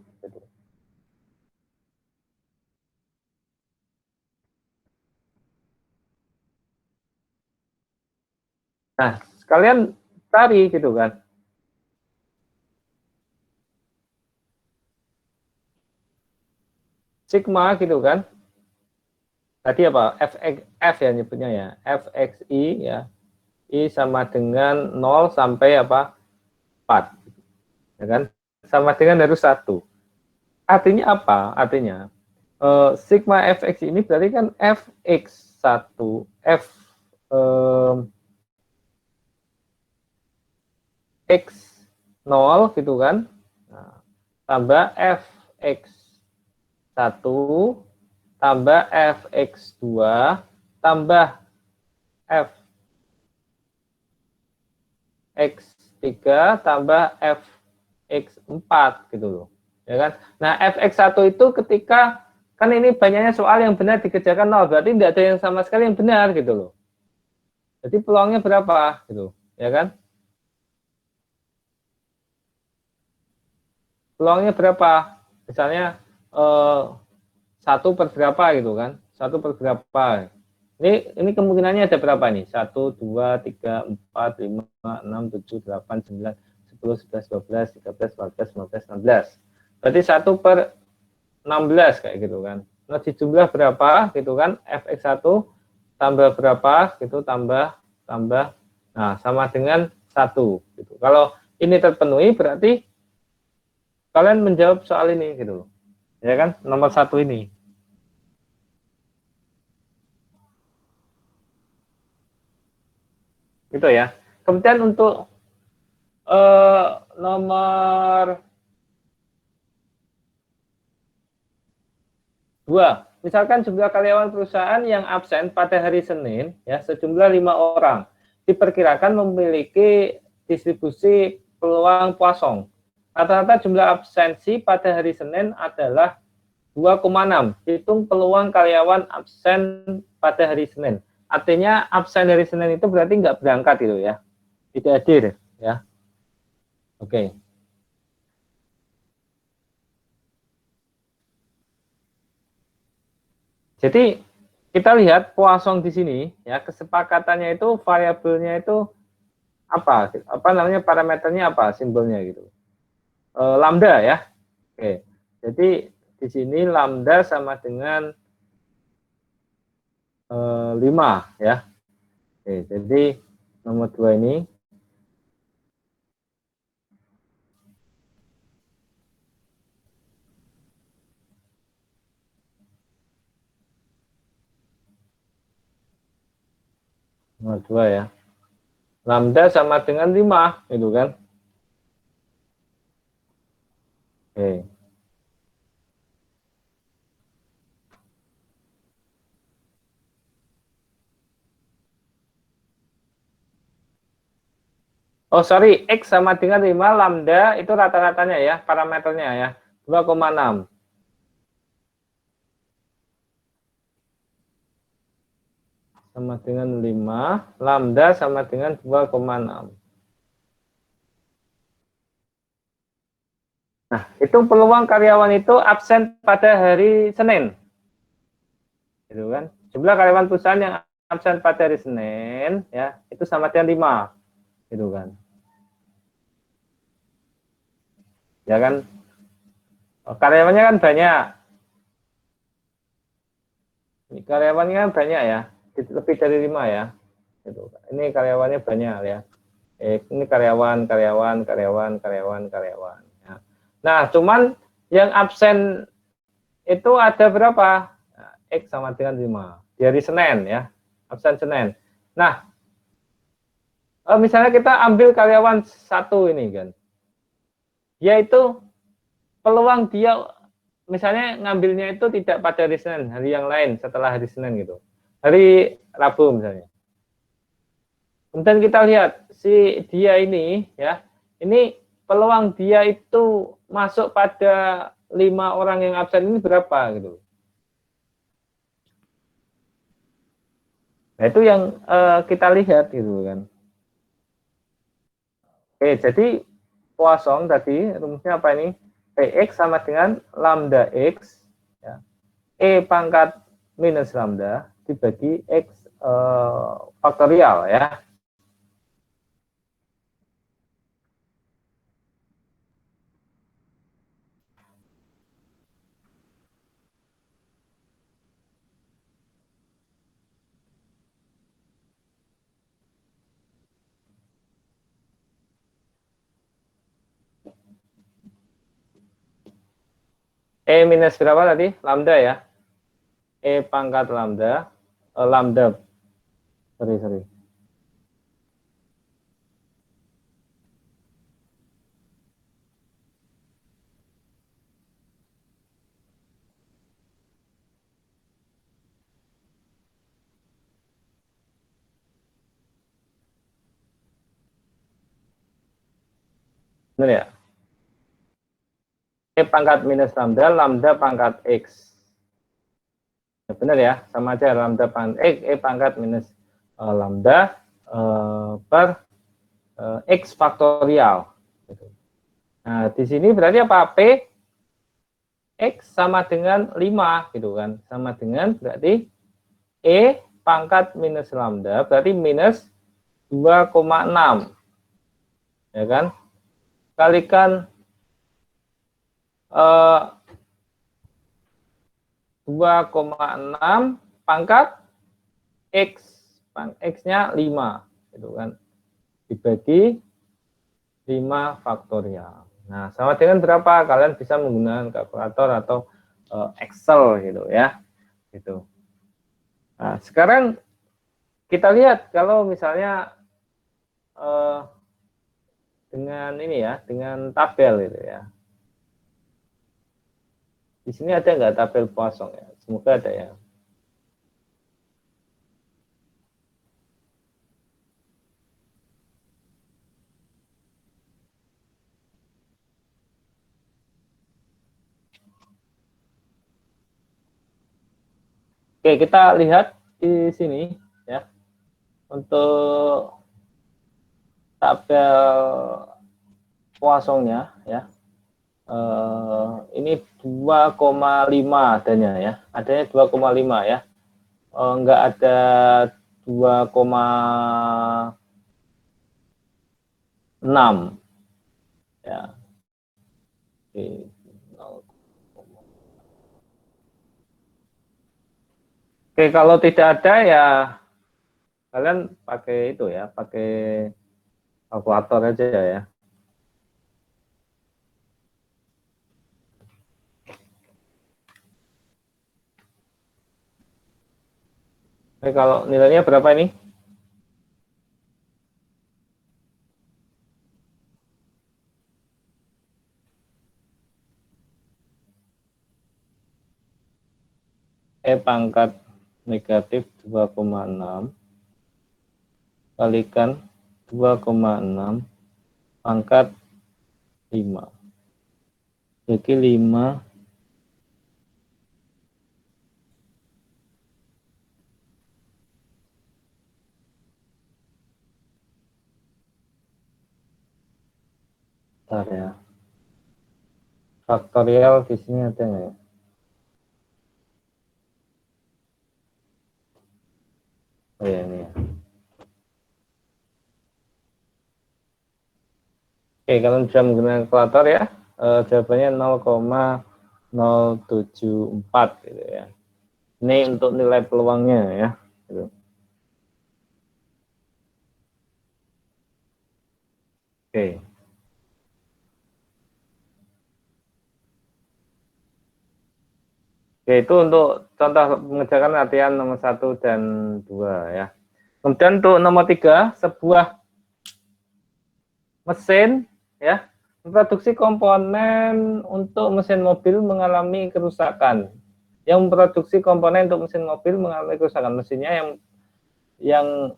Nah, sekalian cari gitu kan. Sigma gitu kan. Tadi apa? F ya nyebutnya ya. Fxi ya. I sama dengan 0 sampai apa? 4. Ya kan? Sama dengan harus 1. Artinya apa? Artinya sigma fx ini berarti kan fx1 f x0 gitu kan. Nah, tambah fx1 tambah fx2 tambah fx3 tambah fx4 gitu loh. Ya kan? Nah, fx1 itu ketika kan ini banyaknya soal yang benar dikerjakan 0, berarti tidak ada yang sama sekali yang benar gitu loh. Jadi peluangnya berapa gitu, ya kan? Peluangnya berapa? Misalnya 1/berapa gitu kan? 1/berapa? Ini kemungkinannya ada berapa nih? 1, 2, 3, 4, 5, 6, 7, 8, 9, 10, 11, 12, 13, 14, 15, 16. Berarti 1/16 kayak gitu kan. Nah, dijumlah berapa gitu kan? Fx1 tambah berapa gitu, tambah tambah. Nah, sama dengan 1 gitu. Kalau ini terpenuhi berarti kalian menjawab soal ini gitu. Ya kan? Nomor 1 ini. Gitu ya. Kemudian untuk nomor 2, misalkan jumlah karyawan perusahaan yang absen pada hari Senin ya sejumlah 5 orang diperkirakan memiliki distribusi peluang kosong. Rata-rata jumlah absensi pada hari Senin adalah 2,6. Hitung peluang karyawan absen pada hari Senin. Artinya absen hari Senin itu berarti nggak berangkat gitu ya, tidak hadir ya. Oke. Jadi kita lihat Poisson di sini ya, kesepakatannya itu variabelnya itu apa? Apa namanya, parameternya apa? Simbolnya gitu. Lambda ya. Oke. Jadi di sini lambda sama dengan 5 ya. Oke, jadi nomor 2 ini. Nomor 2 ya. Lambda sama dengan 5 gitu kan. Oke. Oh sorry, X sama dengan 5, lambda itu rata-ratanya ya, parameternya ya, 2,6. Sama dengan 5, lambda sama dengan 2,6. Nah, hitung peluang karyawan itu absen pada hari Senin. Gitu kan. Jumlah karyawan perusahaan yang absen pada hari Senin ya, itu sama dengan 5. Gitu kan. Ya kan, karyawannya kan banyak. karyawannya kan banyak ya, lebih dari 5 ya. Gitu. Ini karyawannya banyak ya. Ini karyawan. Ya. Nah, cuman yang absen itu ada berapa? Nah, X sama dengan 5. Di hari Senin ya, absen Senin. Nah, misalnya kita ambil karyawan satu ini kan, yaitu peluang dia misalnya ngambilnya itu tidak pada hari Senin, hari yang lain setelah hari Senin gitu, hari Rabu misalnya. Kemudian kita lihat si dia ini ya, ini peluang dia itu masuk pada 5 orang yang absen ini berapa gitu. Nah, itu yang kita lihat gitu kan. Oke, jadi Poisson tadi rumusnya apa ini? Px sama dengan lambda x ya, E pangkat minus lambda dibagi X faktorial ya. E minus berapa tadi? Lambda ya. E pangkat lambda. Lambda. Sorry. Benar ya? E pangkat minus lambda, lambda pangkat X. Ya, benar ya? Sama aja lambda pangkat X, E pangkat minus lambda per X faktorial. Nah, di sini berarti apa? P X sama dengan 5 gitu kan. Sama dengan berarti E pangkat minus lambda berarti minus 2,6 ya kan, kalikan 2,6 pangkat X, X-nya 5 gitu kan, dibagi 5 faktorial. Nah, sama dengan berapa? Kalian bisa menggunakan kalkulator atau Excel gitu ya. Gitu. Nah, sekarang kita lihat kalau misalnya dengan ini ya, dengan tabel gitu ya. Di sini ada nggak tabel Poisson ya? Semoga ada ya. Oke, kita lihat di sini ya. Untuk tabel Poissonnya ya. Ini 2,5 adanya ya. Adanya 2,5 ya. Enggak ada 2,6 ya. Oke. Oke, kalau tidak ada ya kalian pakai itu ya, pakai kalkulator aja ya. Oke, kalau nilainya berapa ini? E pangkat negatif 2,6 kalikan 2,6 pangkat 5. Jadi 5 bentar ya. Faktorial di sini ada nggak ya? Oh ya ini ya. Oke, kalau bisa menggunakan kalkulator ya, jawabannya 0,074 gitu ya. Ini untuk nilai peluangnya ya. Gitu. Oke. Oke, itu untuk contoh mengerjakan latihan nomor 1 dan 2 ya. Kemudian untuk nomor 3, sebuah mesin ya memproduksi komponen untuk mesin mobil mengalami kerusakan. Yang memproduksi komponen untuk mesin mobil mengalami kerusakan. Mesinnya yang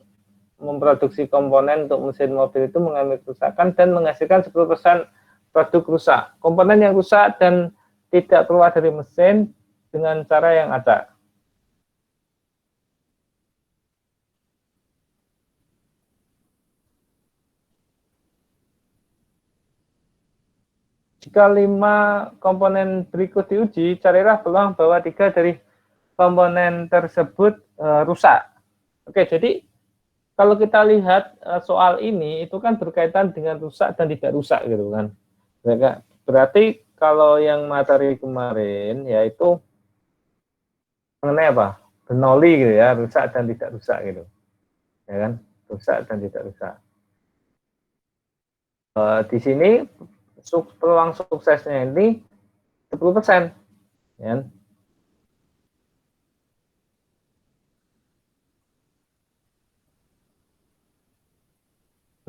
memproduksi komponen untuk mesin mobil itu mengalami kerusakan dan menghasilkan 10% produk rusak. Komponen yang rusak dan tidak keluar dari mesin dengan cara yang ada. Jika 5 komponen berikut diuji, carilah peluang bahwa 3 dari komponen tersebut rusak. Oke, jadi kalau kita lihat soal ini itu kan berkaitan dengan rusak dan tidak rusak gitu kan. Berarti kalau yang materi kemarin yaitu mengenai apa? Bernoulli gitu ya, rusak dan tidak rusak gitu. Ya kan? Rusak dan tidak rusak. Di sini peluang suksesnya ini 10%. Ya.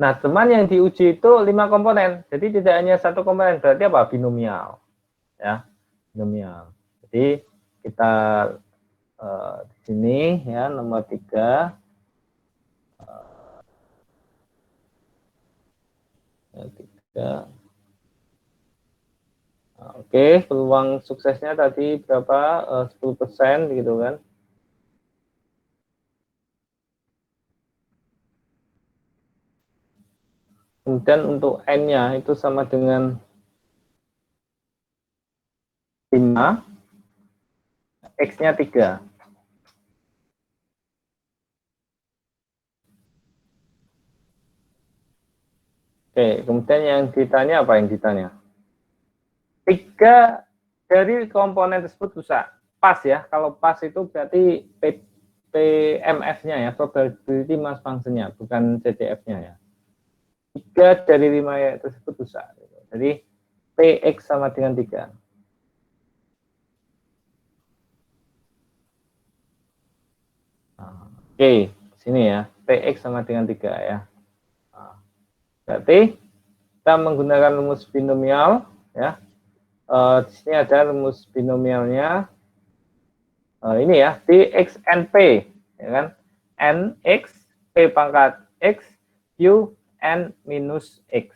Nah, teman yang diuji itu 5 komponen. Jadi tidak hanya satu komponen, berarti apa? Binomial. Ya, binomial. Jadi kita di sini ya nomor 3 3. Oke, peluang suksesnya tadi berapa? 10% gitu kan. Kemudian untuk N-nya itu sama dengan 5, X-nya 3. Oke, kemudian yang ditanya apa yang ditanya? 3 dari komponen tersebut rusak. Pas ya, kalau pas itu berarti PMF-nya ya, probability mass function-nya, bukan CDF-nya ya. 3 dari 5 tersebut rusak. Jadi PX sama dengan 3. Oke, sini ya, PX sama dengan 3 ya. Berarti kita menggunakan rumus binomial ya. Di sini ada rumus binomialnya. Ini ya, dx n p ya kan. Nx p pangkat x q n minus x.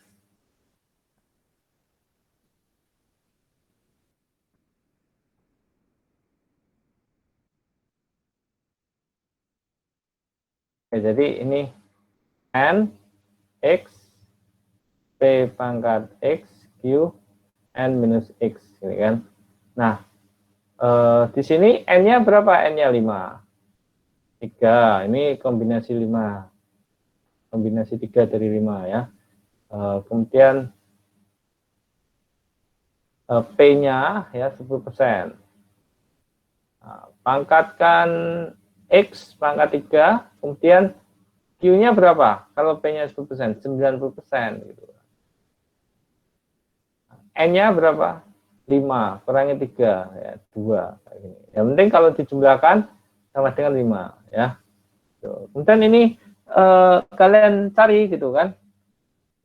Oke, jadi ini n x p pangkat x q n minus x gitu kan. Nah, di sini n-nya berapa? N-nya 5. 3. Ini kombinasi 5. Kombinasi 3 dari 5 ya. Kemudian P-nya ya 10%. Nah, pangkatkan X pangkat 3, kemudian Q-nya berapa? Kalau P-nya 10%, 90% gitu. N-nya berapa? 5, kurangi 3, ya 2. Yang penting kalau dijumlahkan sama dengan 5 ya. Kemudian ini kalian cari gitu kan.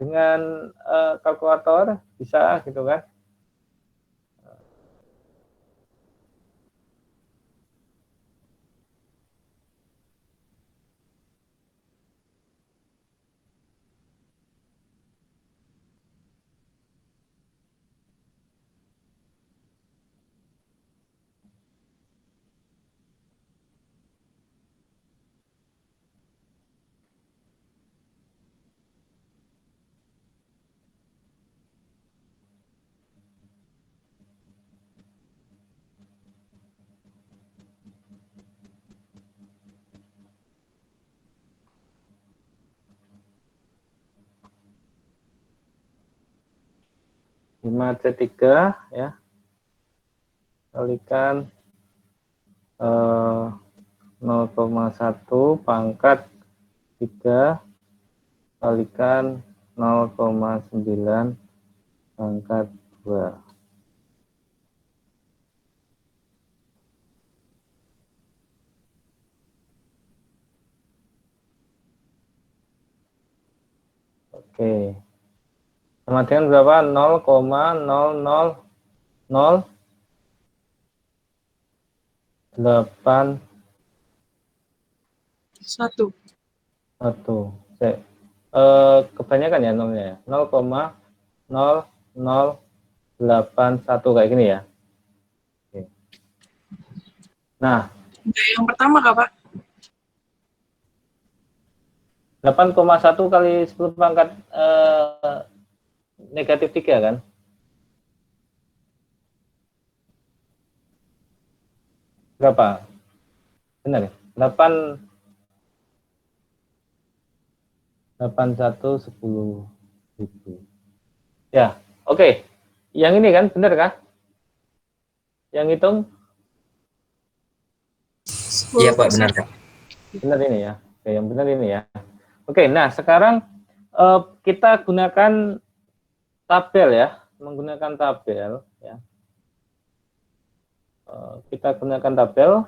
Dengan kalkulator bisa gitu kan. 5C3 ya. Kalikan 0,1 pangkat 3 kalikan 0,9 pangkat 2. Oke. Sama dengan berapa? 0,0008 1. Kebanyakan ya nolnya ya. 0,0081 kayak gini ya. Oke. Nah, Yang pertama Kak, Pak? 8,1 kali 10 pangkat negatif 3 kan? Berapa? Benar ya? 10.000. Ya, oke. Yang ini kan benar kah? Yang hitung? Iya Pak, benar Pak. Benar ini ya. Oke, yang benar ini ya. Oke, nah sekarang kita gunakan tabel ya, menggunakan tabel ya. Kita gunakan tabel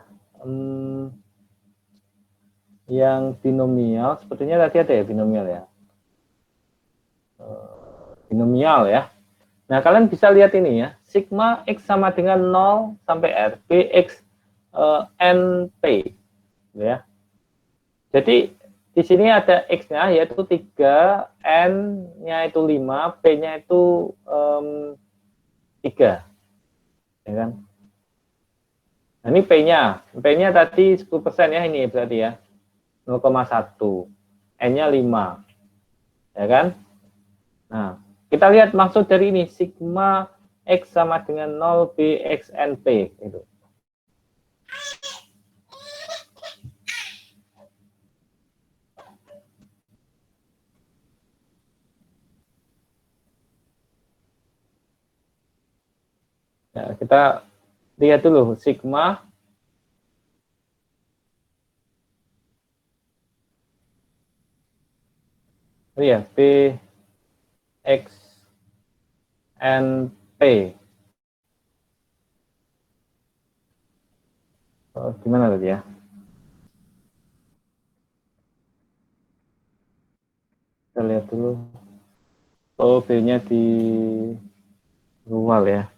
yang binomial, sepertinya tadi ada ya binomial ya. Binomial ya. Nah, kalian bisa lihat ini ya, sigma X sama dengan 0 sampai R, Bx NP ya. Jadi di sini ada X-nya yaitu 3, N-nya itu 5, P-nya itu 3. Ya kan? Nah, ini P-nya. P-nya tadi 10% ya ini berarti ya. 0,1. N-nya 5. Ya kan? Nah, kita lihat maksud dari ini sigma X sama dengan 0 BXNP itu. Ya, kita lihat dulu sigma ya BXNP. Gimana tadi ya? Kita lihat dulu. Oh, B-nya di luar ya.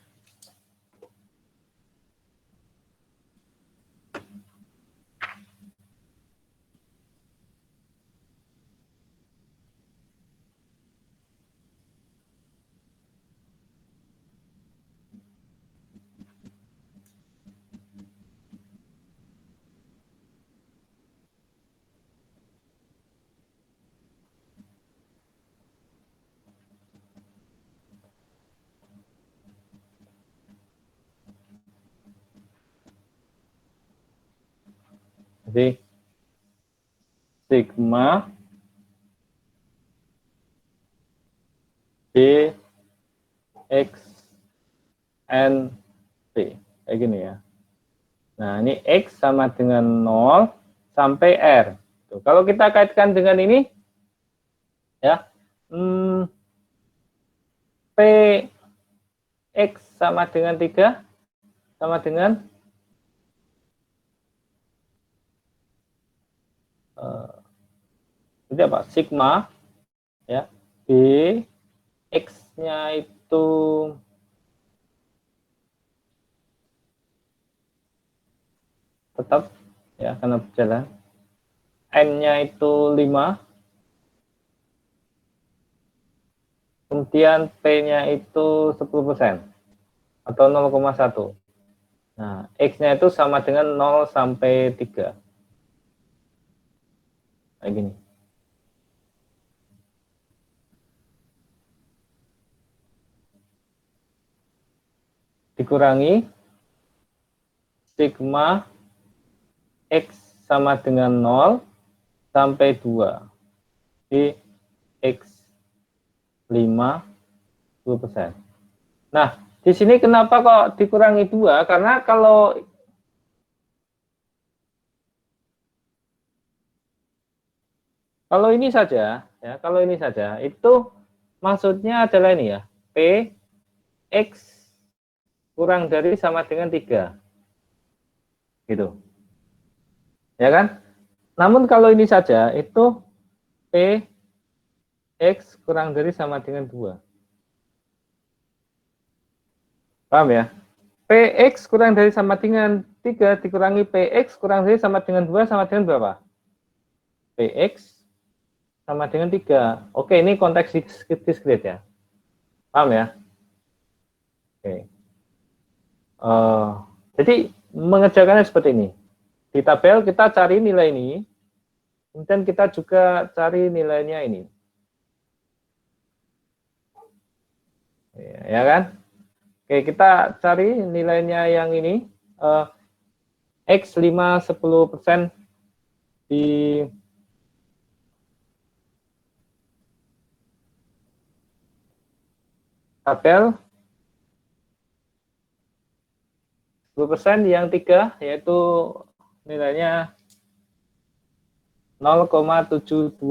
Jadi sigma B X N P kayak gini ya. Nah, ini X sama dengan 0 sampai R. Tuh, kalau kita kaitkan dengan ini ya, P X sama dengan 3 sama dengan itu apa? Sigma ya. B X-nya itu tetap ya karena berjalan. N-nya itu 5. Kemudian P-nya itu 10% atau 0,1. Nah, X-nya itu sama dengan 0 sampai 3. Kayak gini. Dikurangi sigma X sama dengan 0 sampai 2. Di X 5, 10%. Nah, di sini kenapa kok dikurangi 2? Karena kalau Kalau ini saja, ya, kalau ini saja, itu maksudnya adalah ini ya, P, X kurang dari sama dengan 3. Gitu. Ya kan? Namun kalau ini saja, itu P, X kurang dari sama dengan 2. Paham ya? PX kurang dari sama dengan 3 dikurangi PX kurang dari sama dengan 2 sama dengan berapa? PX sama dengan 3. Oke, ini konteks diskrit ya. Paham ya? Oke. Jadi mengerjakannya seperti ini. Di tabel kita cari nilai ini, kemudian kita juga cari nilainya ini. Ya kan? Oke, kita cari nilainya yang ini. X 5-10% di tabel, 10% yang 3 yaitu nilainya 0,7290.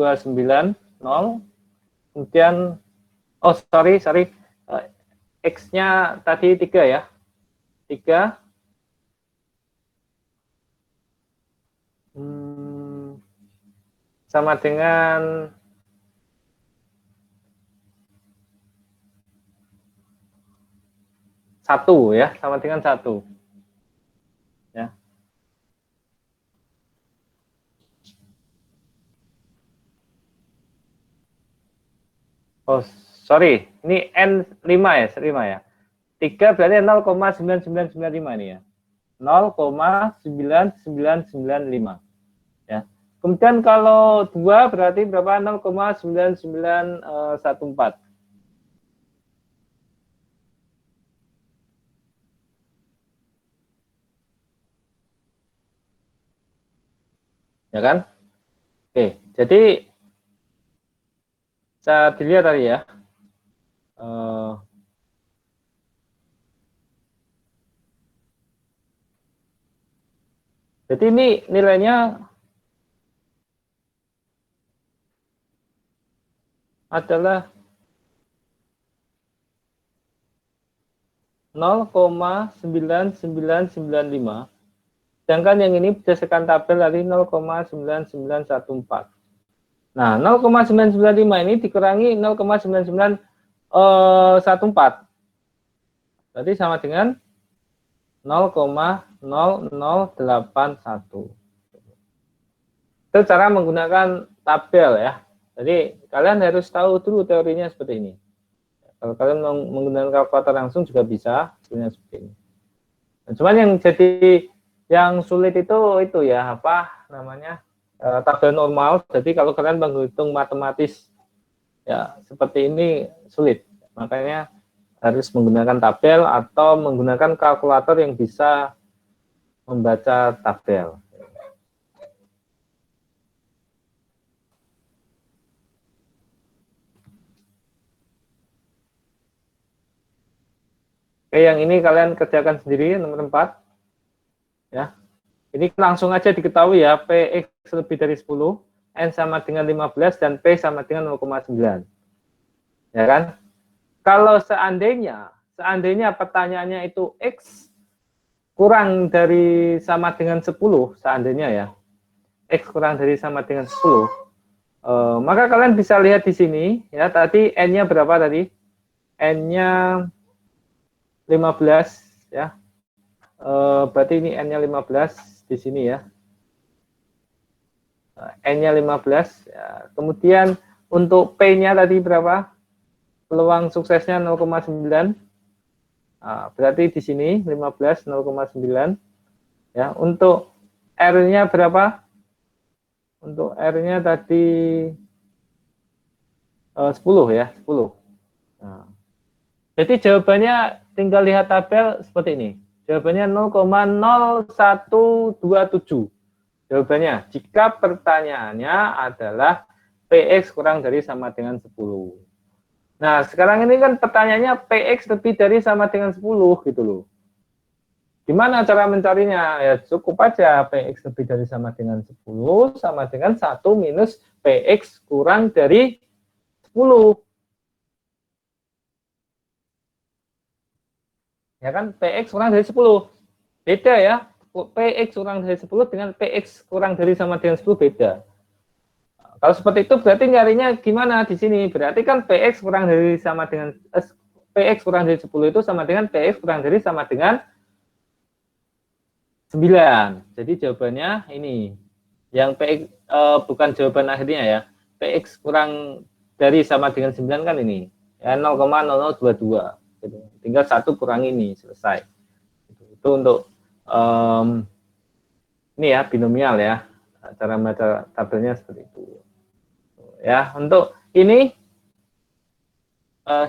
Kemudian sorry X-nya tadi 3 ya. 3 sama dengan 1 ya, sama dengan 1. Ya. Oh, sorry. Ini N5 ya, 5 ya. 3 berarti 0,9995 ini ya. 0,9995 ya. Kemudian kalau 2 berarti berapa? 0,9914. Ya kan? Oke, jadi bisa dilihat tadi ya. Jadi ini nilainya adalah 0,9995. Sedangkan yang ini berdasarkan tabel tadi 0,9914. Nah, 0,995 ini dikurangi 0,9914. Berarti sama dengan 0,0081. Itu cara menggunakan tabel ya. Jadi kalian harus tahu dulu teorinya seperti ini. Kalau kalian menggunakan kalkulator langsung juga bisa sebenarnya seperti ini. Nah, cuman yang sulit itu ya apa namanya tabel normal. Jadi kalau kalian menghitung matematis ya seperti ini sulit. Makanya harus menggunakan tabel atau menggunakan kalkulator yang bisa membaca tabel. Oke, yang ini kalian kerjakan sendiri, nomor 4. Ya. Ini langsung aja diketahui ya, PX lebih dari 10, N sama dengan 15, dan P sama dengan 0,9. Ya kan? Kalau seandainya pertanyaannya itu X kurang dari sama dengan 10, seandainya ya, X kurang dari sama dengan 10, maka kalian bisa lihat di sini, ya tadi N-nya berapa tadi? N-nya 15 ya. Berarti ini N-nya 15 di sini ya. N-nya 15 ya. Kemudian untuk P-nya tadi berapa? Peluang suksesnya 0,9. Nah, berarti di sini 15 0,9 ya. Untuk R-nya berapa? Untuk R-nya tadi 10 ya, 10. Nah, jadi jawabannya tinggal lihat tabel seperti ini. Jawabannya 0,0127. Jawabannya, jika pertanyaannya adalah PX kurang dari sama dengan 10. Nah, sekarang ini kan pertanyaannya PX lebih dari sama dengan 10 gitu loh. Gimana cara mencarinya? Ya cukup aja PX lebih dari sama dengan 10 sama dengan 1 minus PX kurang dari 10. Ya kan? PX kurang dari 10. Beda ya. PX kurang dari 10 dengan PX kurang dari sama dengan 10 beda. Kalau seperti itu berarti nyarinya gimana di sini? Berarti kan PX kurang dari sama dengan PX kurang dari 10 itu sama dengan PX kurang dari sama dengan 9. Jadi jawabannya ini. Yang PX bukan jawaban akhirnya ya. PX kurang dari sama dengan 9 kan ini. Ya 0,0022. Gitu. Tinggal 1 kurang ini, selesai. Itu untuk ini ya, binomial ya. Cara membaca tabelnya seperti itu. Ya, untuk ini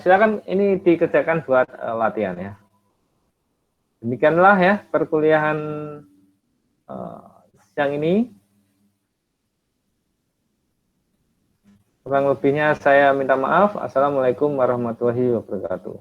silakan ini dikerjakan buat latihan ya. Demikianlah ya perkuliahan siang ini. Kurang lebihnya saya minta maaf. Assalamualaikum warahmatullahi wabarakatuh.